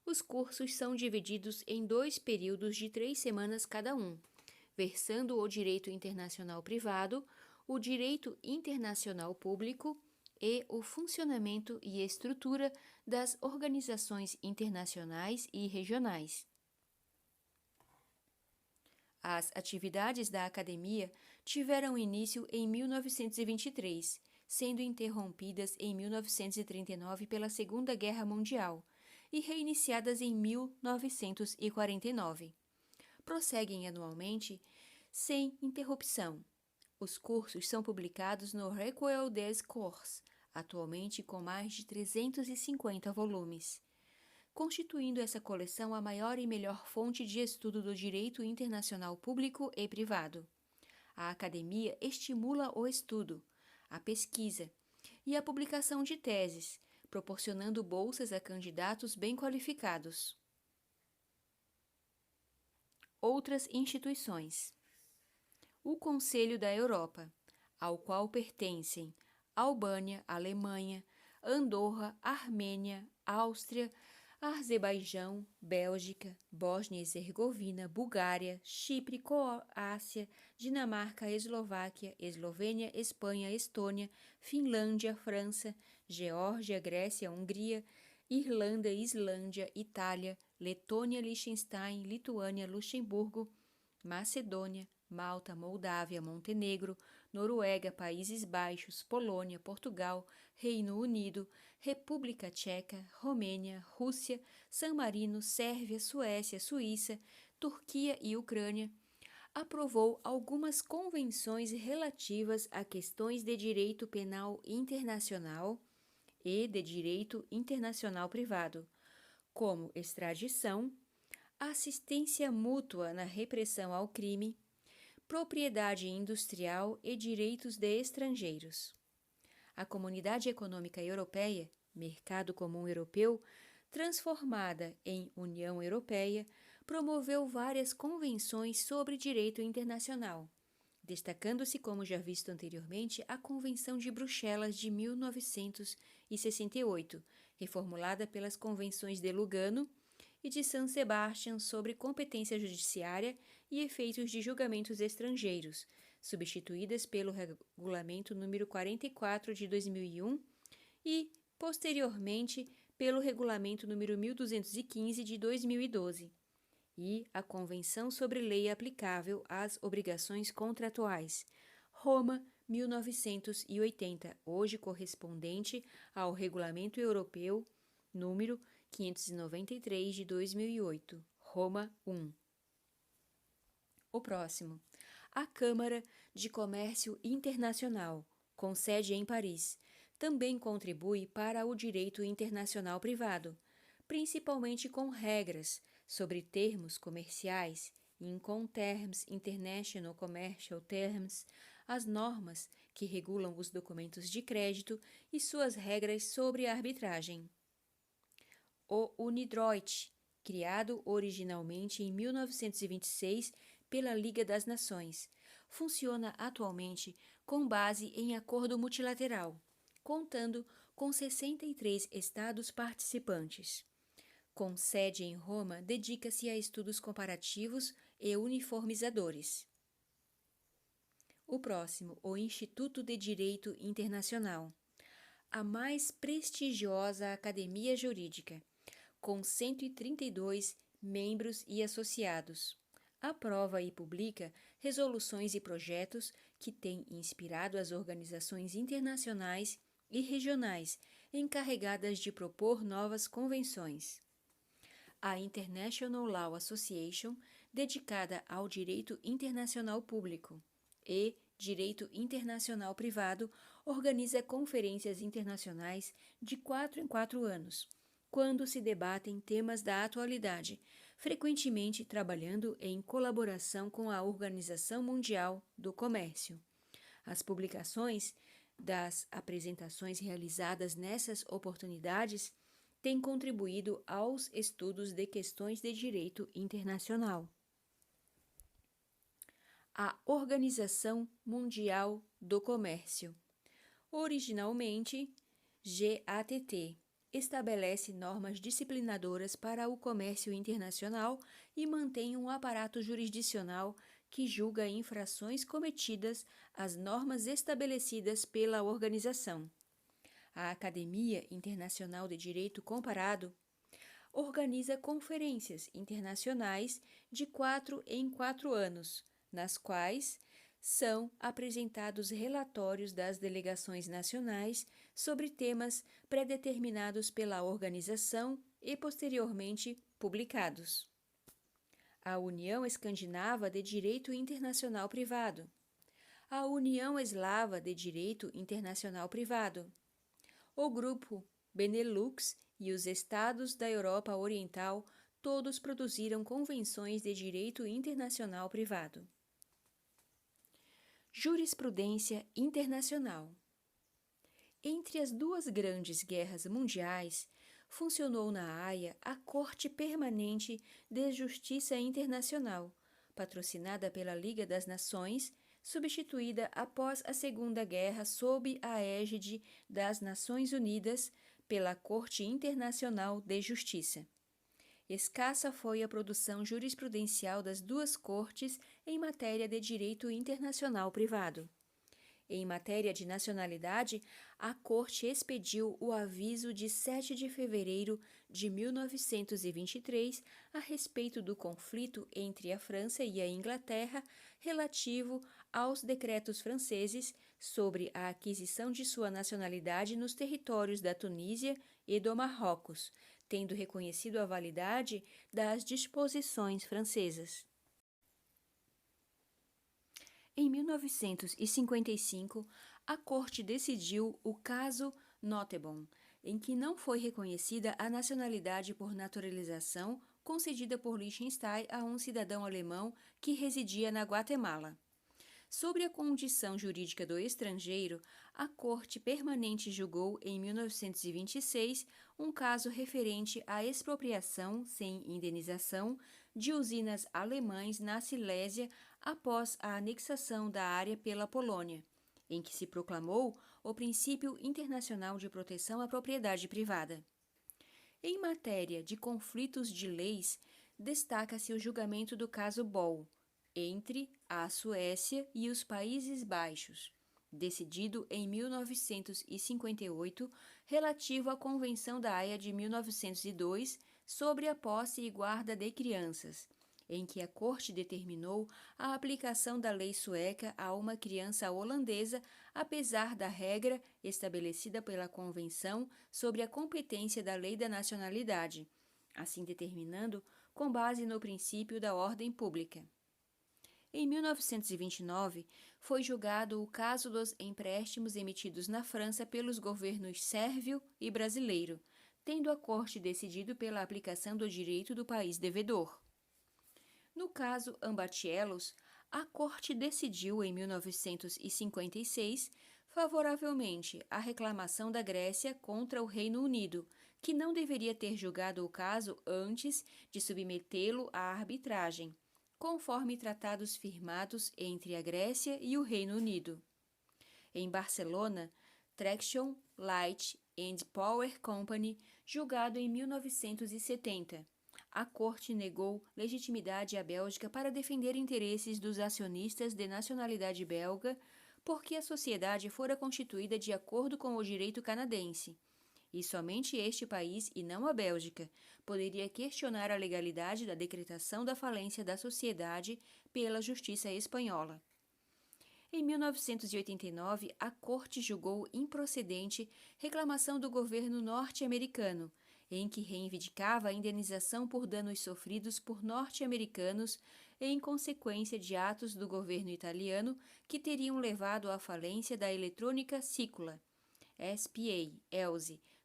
Os cursos são divididos em 2 períodos de 3 semanas cada um, versando o direito internacional privado, o direito internacional público e o funcionamento e estrutura das organizações internacionais e regionais. As atividades da academia tiveram início em 1923, sendo interrompidas em 1939 pela Segunda Guerra Mundial e reiniciadas em 1949. Prosseguem anualmente sem interrupção. Os cursos são publicados no Recueil des Cours, atualmente com mais de 350 volumes, constituindo essa coleção a maior e melhor fonte de estudo do direito internacional público e privado. A academia estimula o estudo, a pesquisa e a publicação de teses, proporcionando bolsas a candidatos bem qualificados. Outras instituições. O Conselho da Europa, ao qual pertencem Albânia, Alemanha, Andorra, Armênia, Áustria, Azerbaijão, Bélgica, Bósnia e Herzegovina, Bulgária, Chipre, Croácia, Dinamarca, Eslováquia, Eslovênia, Espanha, Estônia, Finlândia, França, Geórgia, Grécia, Hungria, Irlanda, Islândia, Itália, Letônia, Liechtenstein, Lituânia, Luxemburgo, Macedônia, Malta, Moldávia, Montenegro, Noruega, Países Baixos, Polônia, Portugal, Reino Unido, República Tcheca, Romênia, Rússia, San Marino, Sérvia, Suécia, Suíça, Turquia e Ucrânia, aprovou algumas convenções relativas a questões de direito penal internacional e de direito internacional privado, como extradição, assistência mútua na repressão ao crime, propriedade industrial e direitos de estrangeiros. A Comunidade Econômica Europeia, Mercado Comum Europeu, transformada em União Europeia, promoveu várias convenções sobre direito internacional, destacando-se, como já visto anteriormente, a Convenção de Bruxelas de 1968, reformulada pelas Convenções de Lugano e de San Sebastián sobre competência judiciária e efeitos de julgamentos estrangeiros, substituídas pelo Regulamento número 44 de 2001 e, posteriormente, pelo Regulamento número 1215 de 2012, e a Convenção sobre Lei Aplicável às Obrigações Contratuais, Roma, 1980, hoje correspondente ao Regulamento Europeu número 593 de 2008, Roma I. O próximo. A Câmara de Comércio Internacional, com sede em Paris, também contribui para o direito internacional privado, principalmente com regras sobre termos comerciais, Incoterms, International Commercial Terms, as normas que regulam os documentos de crédito e suas regras sobre a arbitragem. O UNIDROIT, criado originalmente em 1926 pela Liga das Nações, funciona atualmente com base em acordo multilateral, contando com 63 estados participantes. Com sede em Roma, dedica-se a estudos comparativos e uniformizadores. O próximo, o Instituto de Direito Internacional, a mais prestigiosa academia jurídica, com 132 membros e associados. Aprova e publica resoluções e projetos que têm inspirado as organizações internacionais e regionais encarregadas de propor novas convenções. A International Law Association, dedicada ao direito internacional público, e direito internacional privado, organiza conferências internacionais de 4 em 4 anos, quando se debatem temas da atualidade, frequentemente trabalhando em colaboração com a Organização Mundial do Comércio. As publicações das apresentações realizadas nessas oportunidades têm contribuído aos estudos de questões de direito internacional. A Organização Mundial do Comércio, originalmente GATT, estabelece normas disciplinadoras para o comércio internacional e mantém um aparato jurisdicional que julga infrações cometidas às normas estabelecidas pela organização. A Academia Internacional de Direito Comparado organiza conferências internacionais de 4 em 4 anos, nas quais são apresentados relatórios das delegações nacionais sobre temas pré-determinados pela organização e posteriormente publicados. A União Escandinava de Direito Internacional Privado, a União Eslava de Direito Internacional Privado, o Grupo Benelux e os Estados da Europa Oriental todos produziram convenções de direito internacional privado. Jurisprudência internacional. Entre as duas grandes guerras mundiais, funcionou na Haia a Corte Permanente de Justiça Internacional, patrocinada pela Liga das Nações, substituída após a Segunda Guerra sob a égide das Nações Unidas pela Corte Internacional de Justiça. Escassa foi a produção jurisprudencial das duas cortes em matéria de direito internacional privado. Em matéria de nacionalidade, a Corte expediu o aviso de 7 de fevereiro de 1923 a respeito do conflito entre a França e a Inglaterra relativo aos decretos franceses sobre a aquisição de sua nacionalidade nos territórios da Tunísia e do Marrocos, tendo reconhecido a validade das disposições francesas. Em 1955, a Corte decidiu o caso Nottebohm, em que não foi reconhecida a nacionalidade por naturalização concedida por Liechtenstein a um cidadão alemão que residia na Guatemala. Sobre a condição jurídica do estrangeiro, a Corte Permanente julgou, em 1926, um caso referente à expropriação, sem indenização, de usinas alemães na Silésia após a anexação da área pela Polônia, em que se proclamou o princípio internacional de proteção à propriedade privada. Em matéria de conflitos de leis, destaca-se o julgamento do caso Boll, entre a Suécia e os Países Baixos, decidido em 1958, relativo à Convenção da Haia de 1902 sobre a posse e guarda de crianças, em que a Corte determinou a aplicação da lei sueca a uma criança holandesa, apesar da regra estabelecida pela Convenção sobre a competência da lei da nacionalidade, assim determinando com base no princípio da ordem pública. Em 1929, foi julgado o caso dos empréstimos emitidos na França pelos governos sérvio e brasileiro, tendo a Corte decidido pela aplicação do direito do país devedor. No caso Ambatielos, a Corte decidiu em 1956 favoravelmente a reclamação da Grécia contra o Reino Unido, que não deveria ter julgado o caso antes de submetê-lo à arbitragem, conforme tratados firmados entre a Grécia e o Reino Unido. Em Barcelona, Traction Light and Power Company, julgado em 1970, a Corte negou legitimidade à Bélgica para defender interesses dos acionistas de nacionalidade belga, porque a sociedade fora constituída de acordo com o direito canadense. E somente este país, e não a Bélgica, poderia questionar a legalidade da decretação da falência da sociedade pela justiça espanhola. Em 1989, a Corte julgou improcedente reclamação do governo norte-americano, em que reivindicava a indenização por danos sofridos por norte-americanos em consequência de atos do governo italiano que teriam levado à falência da eletrônica Sicula, S.p.A.,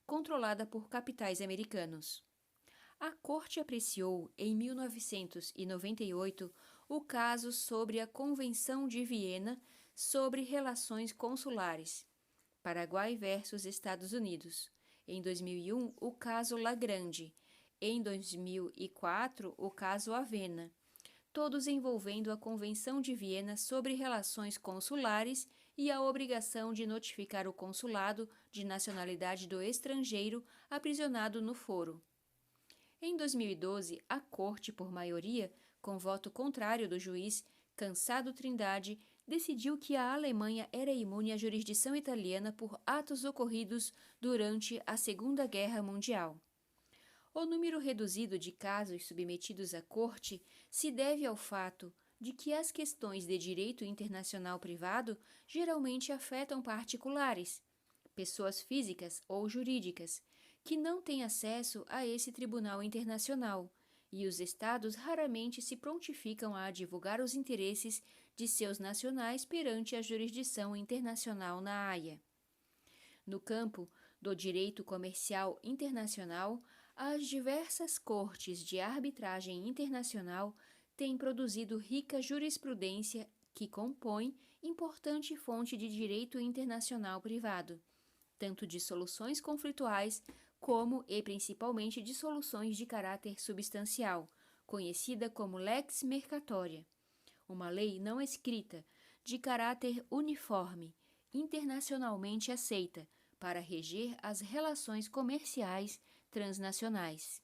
controlada por capitais americanos. A Corte apreciou, em 1998, o caso sobre a Convenção de Viena sobre Relações Consulares, Paraguai versus Estados Unidos. Em 2001, o caso Lagrange. Em 2004, o caso Avena, todos envolvendo a Convenção de Viena sobre Relações Consulares e a obrigação de notificar o consulado de nacionalidade do estrangeiro aprisionado no foro. Em 2012, a Corte, por maioria, com voto contrário do juiz Cansado Trindade, decidiu que a Alemanha era imune à jurisdição italiana por atos ocorridos durante a Segunda Guerra Mundial. O número reduzido de casos submetidos à Corte se deve ao fato de que as questões de direito internacional privado geralmente afetam particulares, pessoas físicas ou jurídicas, que não têm acesso a esse tribunal internacional, e os estados raramente se prontificam a divulgar os interesses de seus nacionais perante a jurisdição internacional na Haia. No campo do direito comercial internacional, as diversas cortes de arbitragem internacional têm produzido rica jurisprudência que compõe importante fonte de direito internacional privado, tanto de soluções conflituais como e principalmente de soluções de caráter substancial, conhecida como lex mercatoria, uma lei não escrita de caráter uniforme, internacionalmente aceita, para reger as relações comerciais transnacionais.